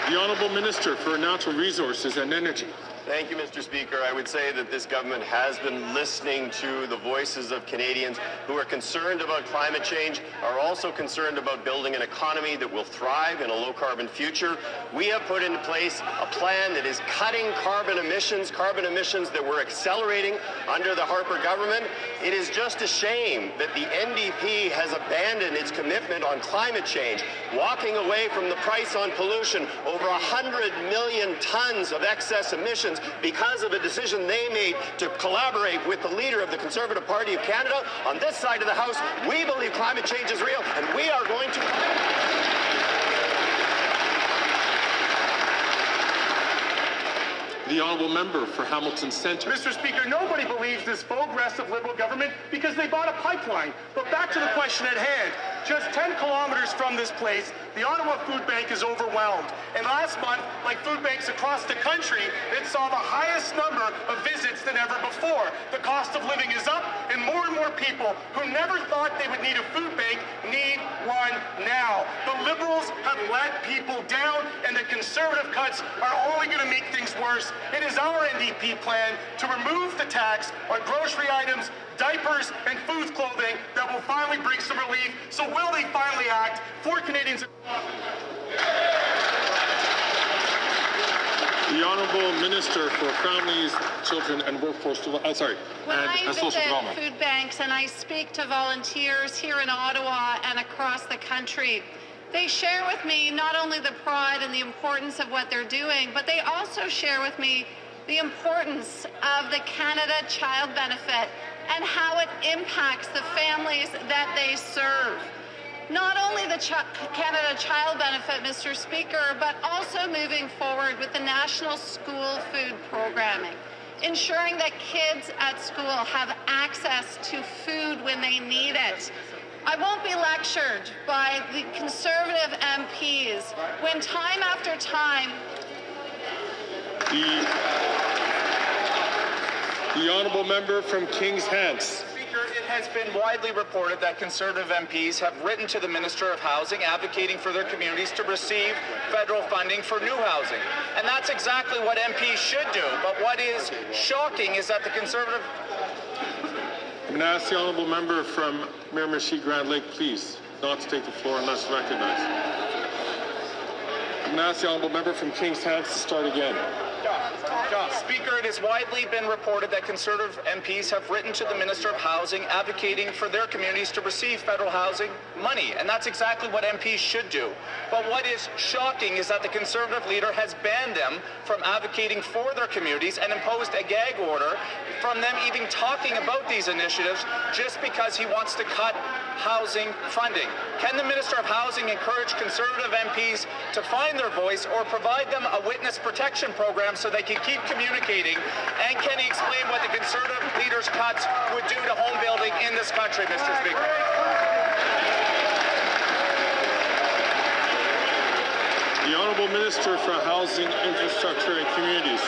The Honourable Minister for Natural Resources and Energy.
Thank you, Mr. Speaker. I would say that this government has been listening to the voices of Canadians who are concerned about climate change, are also concerned about building an economy that will thrive in a low-carbon future. We have put into place a plan that is cutting carbon emissions that were accelerating under the Harper government. It is just a shame that the NDP has abandoned its commitment on climate change, walking away from the price on pollution, over 100 million tons of excess emissions because of a decision they made to collaborate with the leader of the Conservative Party of Canada. On this side of the House, we believe climate change is real, and we are going to...
The Honourable Member for Hamilton Centre.
Mr. Speaker, nobody believes this progressive Liberal government because they bought a pipeline. But back to the question at hand. Just 10 kilometers from this place, the Ottawa Food Bank is overwhelmed. And last month, like food banks across the country, it saw the highest number of visits than ever before. The cost of living is up, and more people who never thought they would need a food bank need one now. The Liberals have let people down, and the Conservative cuts are only going to make things worse. It is our NDP plan to remove the tax on grocery items, diapers, and food clothing that will finally bring some relief. So will they finally act for Canadians?
The Honourable Minister for Families, Children and Workforce
When I visit food banks and I speak to volunteers here in Ottawa and across the country, they share with me not only the pride and the importance of what they're doing, but they also share with me the importance of the Canada Child Benefit and how it impacts the families that they serve. Not only the Canada Child Benefit, Mr. Speaker, but also moving forward with the National School Food Programming, ensuring that kids at school have access to food when they need it. I won't be lectured by the Conservative MPs when time after time...
The Honourable Member from Kings Hants.
It has been widely reported that Conservative MPs have written to the Minister of Housing advocating for their communities to receive federal funding for new housing. And that's exactly what MPs should do. But what is shocking is that the Conservative...
I'm going to ask the Honourable Member from Miramichi Grand Lake, please, not to take the floor unless recognized. I'm going to ask the Honourable Member from Kings Hants to start again.
Speaker, it has widely been reported that Conservative MPs have written to the Minister of Housing advocating for their communities to receive federal housing money, and that's exactly what MPs should do. But what is shocking is that the Conservative leader has banned them from advocating for their communities and imposed a gag order from them even talking about these initiatives just because he wants to cut housing funding. Can the Minister of Housing encourage Conservative MPs to find their voice or provide them a witness protection program so they can keep communicating? And can he explain what the Conservative leader's cuts would do to home building in this country, Mr. Speaker?
The Honourable Minister for Housing, Infrastructure and Communities.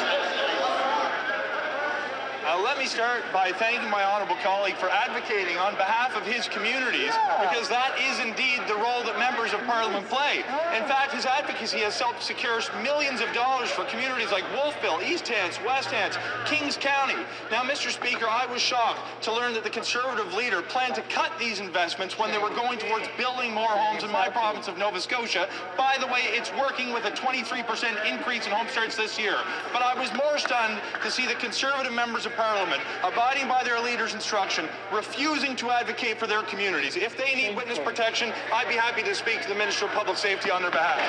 let me start by thanking my honourable colleague for advocating on behalf of his communities, because that is indeed the role that members of Parliament play. In fact, his advocacy has helped secure millions of dollars for communities like Wolfville, East Hants, West Hants, Kings County. Now, Mr. Speaker, I was shocked to learn that the Conservative leader planned to cut these investments when they were going towards building more homes in my province of Nova Scotia. By the way, it's working with a 23% increase in home starts this year. But I was more stunned to see the Conservative members of Parliament abiding by their leader's instruction, refusing to advocate for their communities. If they need witness protection, I'd be happy to speak to the Minister of Public Safety on their behalf.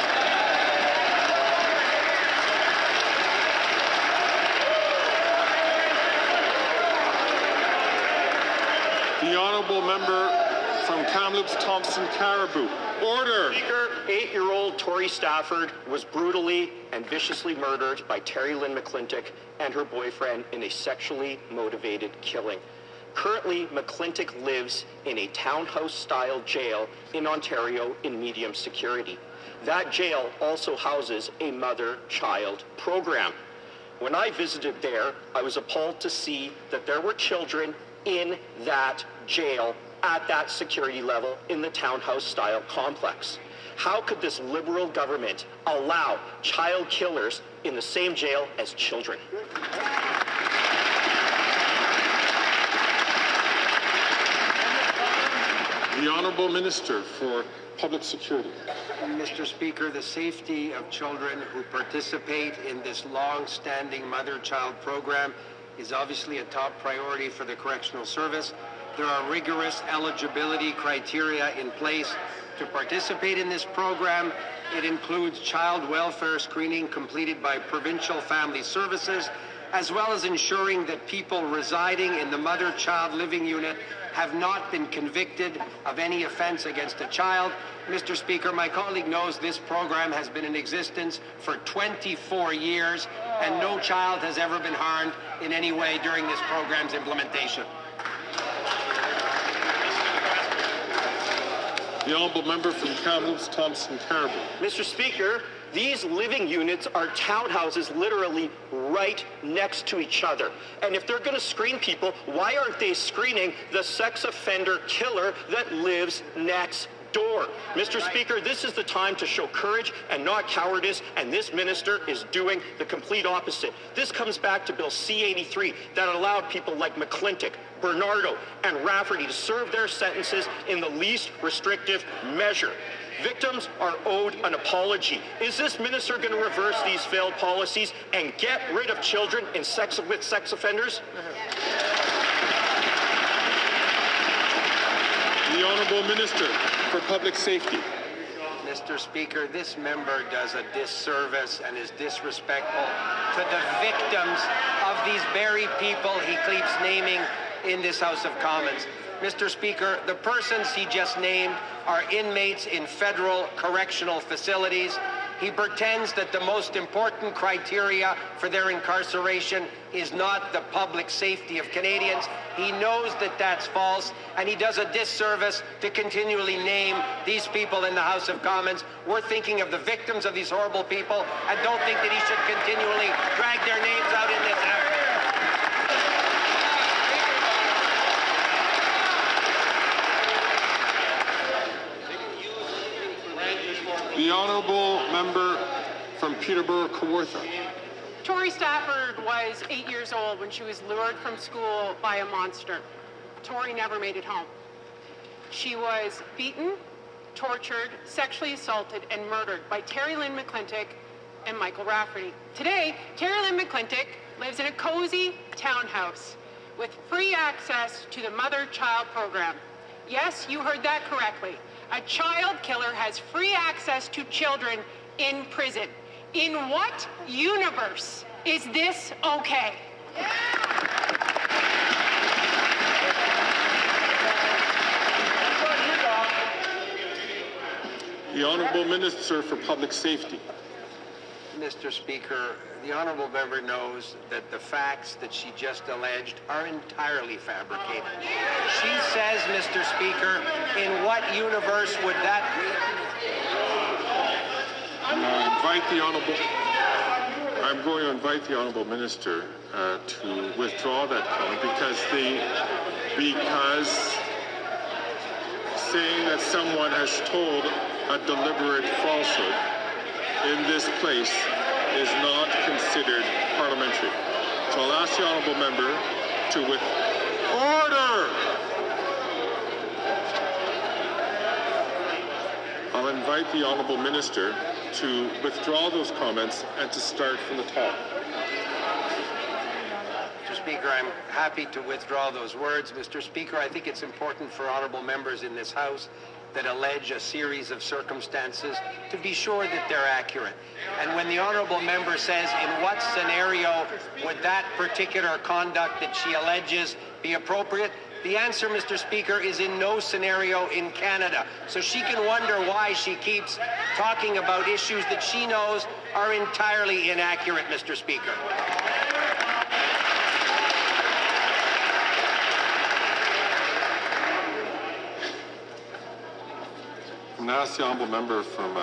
The honourable member from Kamloops Thompson Caribou. Order.
Speaker, 8-year-old Tori Stafford was brutally and viciously murdered by Terry Lynn McClintock and her boyfriend in a sexually motivated killing. Currently, McClintock lives in a townhouse-style jail in Ontario in medium security. That jail also houses a mother-child program. When I visited there, I was appalled to see that there were children in that jail at that security level in the townhouse-style complex. How could this Liberal government allow child killers in the same jail as children?
The Honourable Minister for Public Security.
Mr. Speaker, the safety of children who participate in this long-standing mother-child program is obviously a top priority for the Correctional Service. There are rigorous eligibility criteria in place to participate in this program. It includes child welfare screening completed by Provincial Family Services, as well as ensuring that people residing in the mother-child living unit have not been convicted of any offense against a child. Mr. Speaker, my colleague knows this program has been in existence for 24 years, and no child has ever been harmed in any way during this program's implementation.
The honourable member from Kamloops Thompson Caribou.
Mr. Speaker, these living units are townhouses literally right next to each other. And if they're going to screen people, why aren't they screening the sex offender killer that lives next door? Mr. Speaker, this is the time to show courage and not cowardice, and this minister is doing the complete opposite. This comes back to Bill C-83 that allowed people like McClintock, Bernardo, and Rafferty to serve their sentences in the least restrictive measure. Victims are owed an apology. Is this minister going to reverse these failed policies and get rid of children with sex offenders?
The Honourable Minister for Public Safety.
Mr. Speaker, this member does a disservice and is disrespectful to the victims of these very people he keeps naming in this House of Commons. Mr. Speaker, the persons he just named are inmates in federal correctional facilities. He pretends that the most important criteria for their incarceration is not the public safety of Canadians. He knows that that's false, and he does a disservice to continually name these people in the House of Commons. We're thinking of the victims of these horrible people and don't think that he should continually drag their names out in this effort.
The Honourable member from Peterborough-Kawartha.
Tori Stafford was 8 years old when she was lured from school by a monster. Tori never made it home. She was beaten, tortured, sexually assaulted, and murdered by Terry Lynn McClintock and Michael Rafferty. Today, Terry Lynn McClintock lives in a cozy townhouse with free access to the mother-child program. Yes, you heard that correctly. A child killer has free access to children in prison. In what universe is this okay?
The Honourable Minister for Public Safety.
Mr. Speaker, the honourable member knows that the facts that she just alleged are entirely fabricated. She says, Mr. Speaker, in what universe would that be?
I'm going to invite the Honourable Minister to withdraw that comment because saying that someone has told a deliberate falsehood in this place is not considered parliamentary. So I'll ask the honourable member to order. I'll invite the honourable minister to withdraw those comments and to start from the top.
Mr. Speaker, I'm happy to withdraw those words. Mr. Speaker, I think it's important for honourable members in this House that allege a series of circumstances to be sure that they're accurate. And when the honourable member says in what scenario would that particular conduct that she alleges be appropriate, the answer, Mr. Speaker, is in no scenario in Canada. So she can wonder why she keeps talking about issues that she knows are entirely inaccurate, Mr. Speaker.
I'm going to ask the honourable member from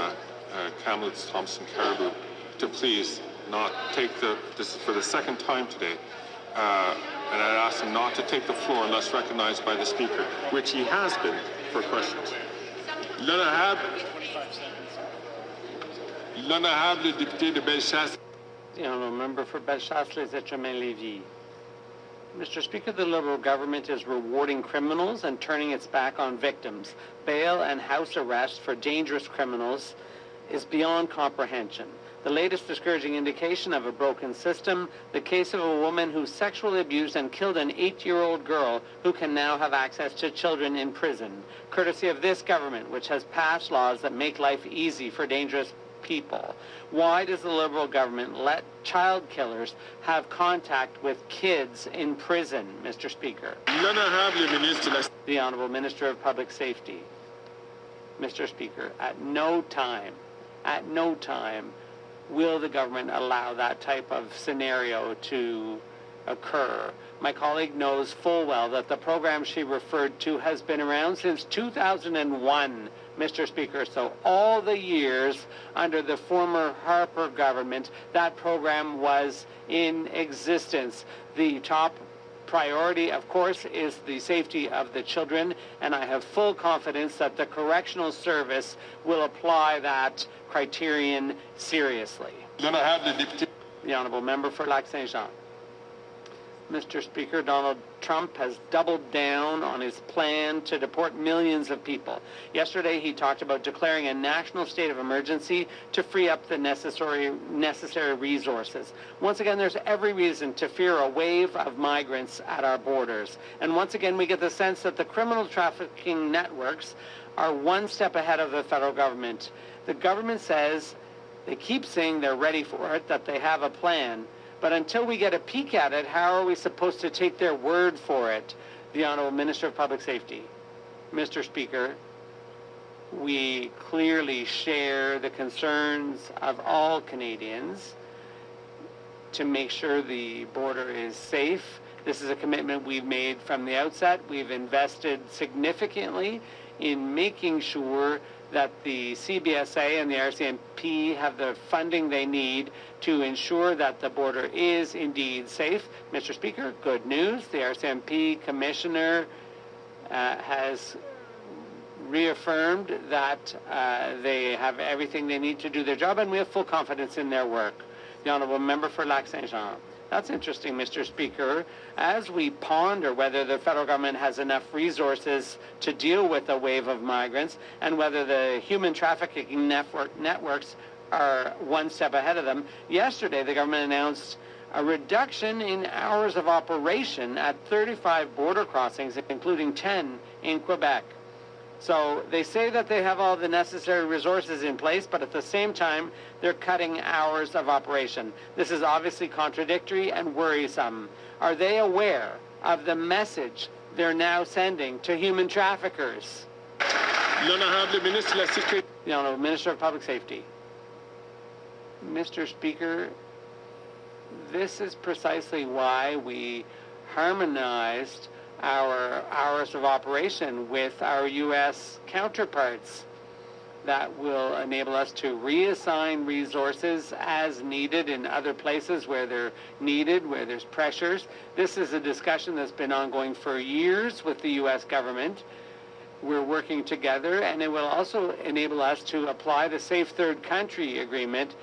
Kamloops, Thompson, Caribou to please not take this is for the second time today, and I'd ask him not to take the floor unless recognized by the Speaker, which he has been for questions. L'honorable député de Bellechasse.
The honourable member for Bellechasse-les-Etchemins-Lévis. Mr. Speaker, the Liberal government is rewarding criminals and turning its back on victims. Bail and house arrest for dangerous criminals is beyond comprehension. The latest discouraging indication of a broken system, the case of a woman who sexually abused and killed an 8-year-old girl who can now have access to children in prison, courtesy of this government, which has passed laws that make life easy for dangerous people. Why does the Liberal government let child killers have contact with kids in prison, Mr. Speaker? The Honourable Minister of Public Safety. Mr. Speaker, at no time will the government allow that type of scenario to occur. My colleague knows full well that the program she referred to has been around since 2001, Mr. Speaker. So all the years under the former Harper government, that program was in existence. The top priority, of course, is the safety of the children, and I have full confidence that the Correctional Service will apply that criterion seriously. The Honourable Member for Lac-Saint-Jean. Mr. Speaker, Donald Trump has doubled down on his plan to deport millions of people. Yesterday, he talked about declaring a national state of emergency to free up the necessary resources. Once again, there's every reason to fear a wave of migrants at our borders. And once again, we get the sense that the criminal trafficking networks are one step ahead of the federal government. The government says, they keep saying they're ready for it, that they have a plan. But until we get a peek at it, how are we supposed to take their word for it? The Honourable Minister of Public Safety. Mr. Speaker, we clearly share the concerns of all Canadians to make sure the border is safe. This is a commitment we've made from the outset. We've invested significantly in making sure that the CBSA and the RCMP have the funding they need to ensure that the border is indeed safe. Mr. Speaker, good news. The RCMP Commissioner has reaffirmed that they have everything they need to do their job, and we have full confidence in their work. The Honourable Member for Lac-Saint-Jean. That's interesting, Mr. Speaker. As we ponder whether the federal government has enough resources to deal with a wave of migrants and whether the human trafficking networks are one step ahead of them, yesterday the government announced a reduction in hours of operation at 35 border crossings, including 10 in Quebec. So they say that they have all the necessary resources in place, but at the same time, they're cutting hours of operation. This is obviously contradictory and worrisome. Are they aware of the message they're now sending to human traffickers? The Honourable Minister of Public Safety. Mr. Speaker, this is precisely why we harmonized our hours of operation with our U.S. counterparts. that will enable us to reassign resources as needed in other places where they're needed, where there's pressures. This is a discussion that's been ongoing for years with the U.S. government. We're working together, and it will also enable us to apply the Safe Third Country Agreement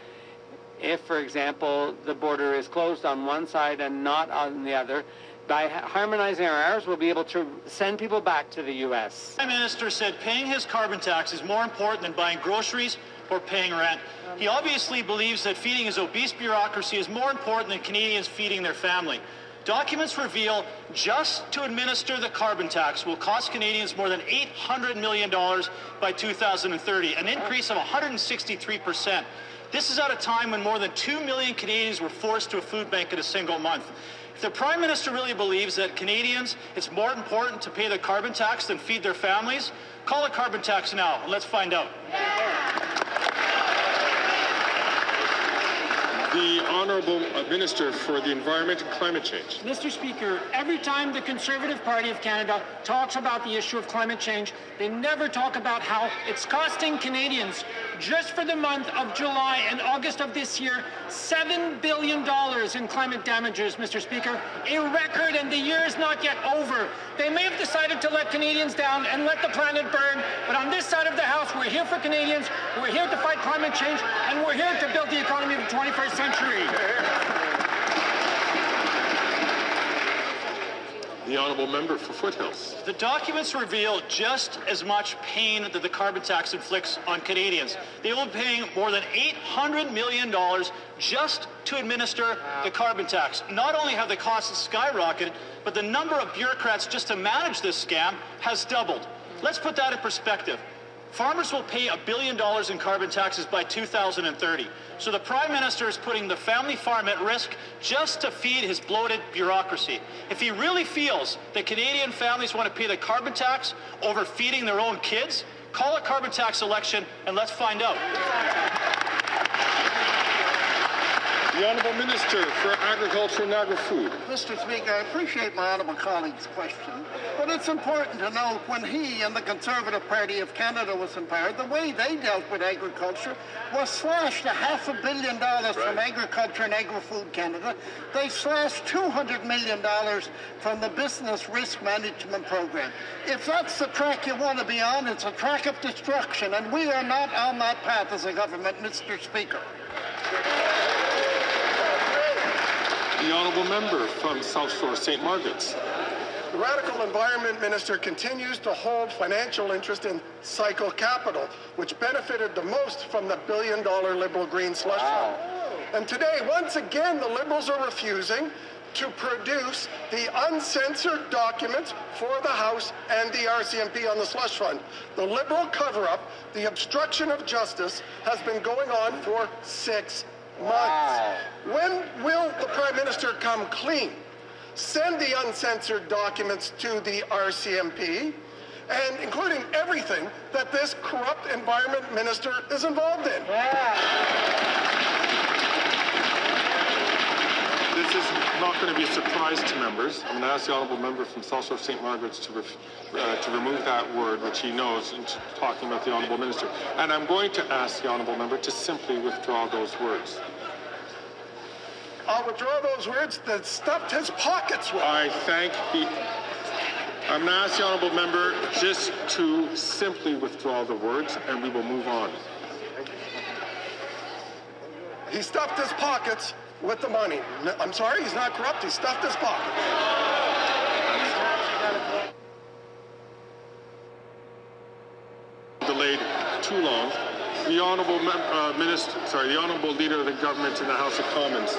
if, for example, the border is closed on one side and not on the other. By harmonizing our hours, we'll be able to send people back to the U.S.
The Prime Minister said paying his carbon tax is more important than buying groceries or paying rent. He obviously believes that feeding his obese bureaucracy is more important than Canadians feeding their family. Documents reveal just to administer the carbon tax will cost Canadians more than $800 million by 2030, an increase of 163%. This is at a time when more than 2 million Canadians were forced to a food bank in a single month. If the Prime Minister really believes that Canadians, it's more important to pay the carbon tax than feed their families, call a carbon tax now, and let's find out.
The Honourable Minister for the Environment and Climate Change.
Mr. Speaker, every time the Conservative Party of Canada talks about the issue of climate change, they never talk about how it's costing Canadians, just for the month of July and August of this year, $7 billion in climate damages, Mr. Speaker. A record, and the year is not yet over. They may have decided to let Canadians down and let the planet burn, but on this side of the House, we're here for Canadians, we're here to fight climate change, and we're here to build the economy of the 21st century.
The Honourable Member for Foothills.
The documents reveal just as much pain that the carbon tax inflicts on Canadians. They will be paying more than $800 million just to administer the carbon tax. Not only have the costs skyrocketed, but the number of bureaucrats just to manage this scam has doubled. Let's put that in perspective. Farmers will pay $1 billion in carbon taxes by 2030. So the Prime Minister is putting the family farm at risk just to feed his bloated bureaucracy. If he really feels that Canadian families want to pay the carbon tax over feeding their own kids, call a carbon tax election and let's find out.
The Honourable Minister for Agriculture and Agri-Food.
Mr. Speaker, I appreciate my honourable colleague's question, but it's important to note when he and the Conservative Party of Canada was in power, the way they dealt with agriculture was slashed $500 million from Agriculture and Agri-Food Canada. They slashed $200 million from the Business Risk Management Program. If that's the track you want to be on, it's a track of destruction, and we are not on that path as a government, Mr. Speaker.
The Honourable Member from South Shore St. Margaret's.
The Radical Environment Minister continues to hold financial interest in Cycle Capital, which benefited the most from the billion-dollar Liberal Green slush fund. And today, once again, the Liberals are refusing to produce the uncensored documents for the House and the RCMP on the slush fund. The Liberal cover-up, the obstruction of justice, has been going on for 6 months. When will the Prime Minister come clean? Send the uncensored documents to the RCMP, and including everything that this corrupt Environment Minister is involved in.
This is not going to be a surprise to members. I'm going to ask the Honourable Member from South Shore St. Margaret's to remove that word, which he knows, in talking about the Honourable Minister. And I'm going to ask the Honourable Member to simply withdraw those words.
I'll withdraw those words that stuffed his pockets with.
I'm going to ask the Honourable Member just to simply withdraw the words, and we will move on.
He stuffed his pockets with the money. I'm sorry, he's not corrupt. He stuffed his pockets.
Delayed too long. The Honourable the Honourable Leader of the Government in the House of Commons.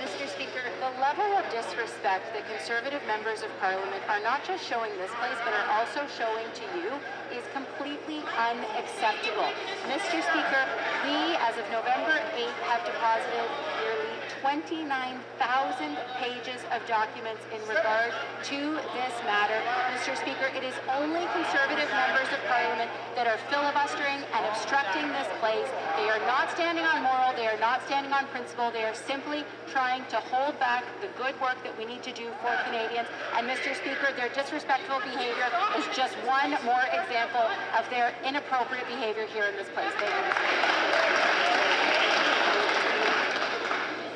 Mr. Speaker, the level of disrespect that Conservative members of Parliament are not just showing this place, but are also showing to you is completely unacceptable. Mr. Speaker, we, as of November 8th, have deposited nearly 29,000 pages of documents in regard to this matter. Mr. Speaker, it is only Conservative members of Parliament that are filibustering and obstructing this place. They are not standing on moral, they are not standing on principle, they are simply trying to hold back the good work that we need to do for Canadians. And Mr. Speaker, their disrespectful behavior is just one more example of their inappropriate behavior here in this place. Thank you, Mr. Speaker.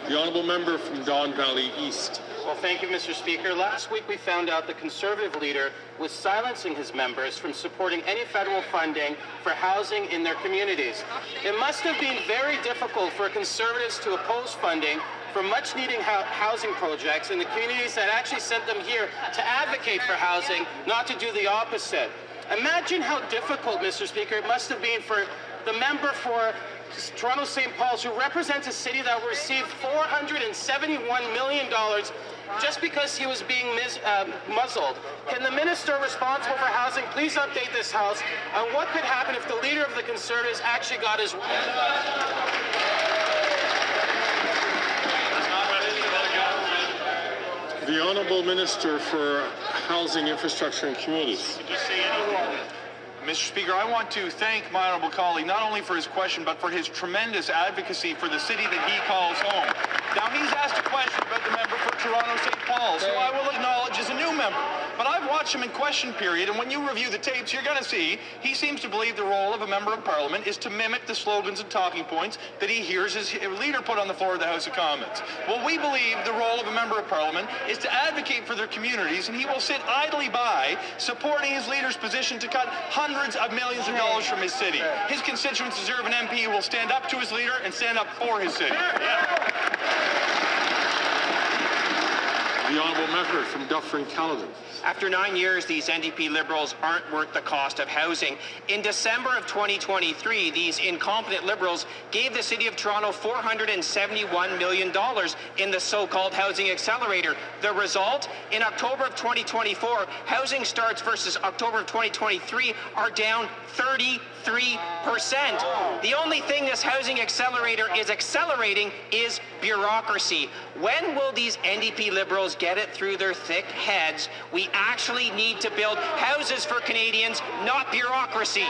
The honourable member from Don Valley East.
Well, thank you, Mr. Speaker. Last week we found out the Conservative leader was silencing his members from supporting any federal funding for housing in their communities. It must have been very difficult for Conservatives to oppose funding for much-needed housing projects in the communities that actually sent them here to advocate for housing, not to do the opposite. Imagine how difficult, Mr. Speaker, it must have been for the member for Toronto St. Paul's, who represents a city that received $471 million just because he was being muzzled. Can the minister responsible for housing please update this House on what could happen if the leader of the Conservatives actually got his...
The Honourable Minister for Housing, Infrastructure and Communities.
Mr. Speaker, I want to thank my honourable colleague not only for his question, but for his tremendous advocacy for the city that he calls home. Now, he's asked a question about the member for Toronto St. Paul's, who I will acknowledge is a new member. But I've watched him in question period, and when you review the tapes, you're going to see he seems to believe the role of a member of Parliament is to mimic the slogans and talking points that he hears his leader put on the floor of the House of Commons. Well, we believe the role of a member of Parliament is to advocate for their communities, and he will sit idly by supporting his leader's position to cut hundreds of millions of dollars from his city. His constituents deserve an MP who will stand up to his leader and stand up for his city.
The honourable member from Dufferin-Caledon.
After 9 years, these NDP Liberals aren't worth the cost of housing. In December of 2023, these incompetent Liberals gave the City of Toronto $471 million in the so-called Housing Accelerator. The result? In October of 2024, housing starts versus October of 2023 are down 33%. The only thing this Housing Accelerator is accelerating is bureaucracy. When will these NDP Liberals get it through their thick heads? We actually need to build houses for Canadians, not bureaucracy.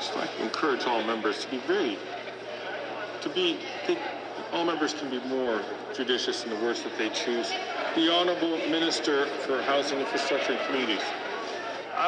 So I encourage all members to be all members can be more judicious in the words that they choose. The Honourable Minister for Housing, Infrastructure and Communities.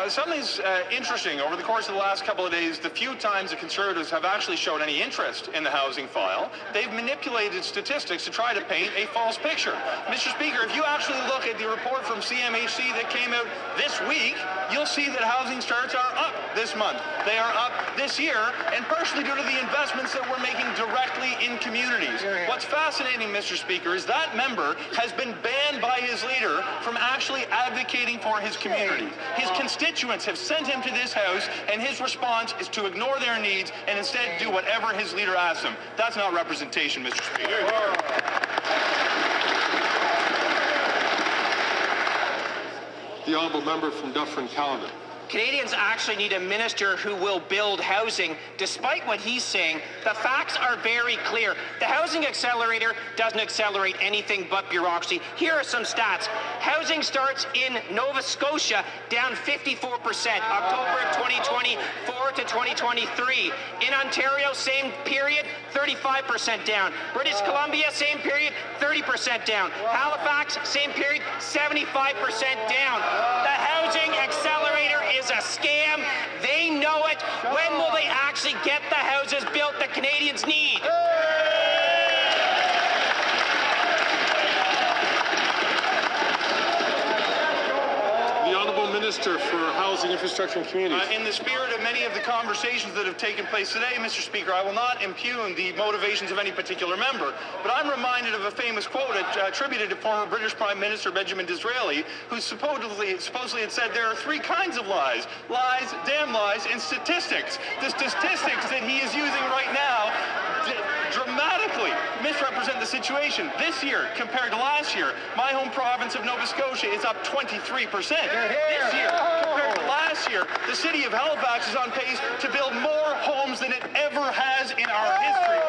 Something's interesting. Over the course of the last couple of days, the few times the Conservatives have actually shown any interest in the housing file, they've manipulated statistics to try to paint a false picture. Mr. Speaker, if you actually look at the report from CMHC that came out this week, you'll see that housing starts are up this month. They are up this year, and partially due to the investments that we're making directly in communities. What's fascinating, Mr. Speaker, is that member has been banned by his leader from actually advocating for his community. His constituents have sent him to this House, and his response is to ignore their needs and instead do whatever his leader asks him. That's not representation, Mr. Speaker.
The honourable member from Dufferin-Caledon.
Canadians actually need a minister who will build housing. Despite what he's saying, the facts are very clear. The Housing Accelerator doesn't accelerate anything but bureaucracy. Here are some stats. Housing starts in Nova Scotia down 54%, October of 2024 to 2023. In Ontario, same period, 35% down. British Columbia, same period, 30% down. Halifax, same period, 75% down. The Housing Accelerator is a scam. They know it. When will they actually get the houses built that Canadians need?
Minister for Housing, Infrastructure and Communities.
In the spirit of many of the conversations that have taken place today, Mr. Speaker, I will not impugn the motivations of any particular member, but I'm reminded of a famous quote attributed to former British Prime Minister Benjamin Disraeli, who supposedly had said there are three kinds of lies: lies, damn lies, and statistics. The statistics that he is using right now dramatically misrepresent the situation. This year, compared to last year, my home province of Nova Scotia is up 23%. This year, compared to last year, the city of Halifax is on pace to build more homes than it ever has in our history.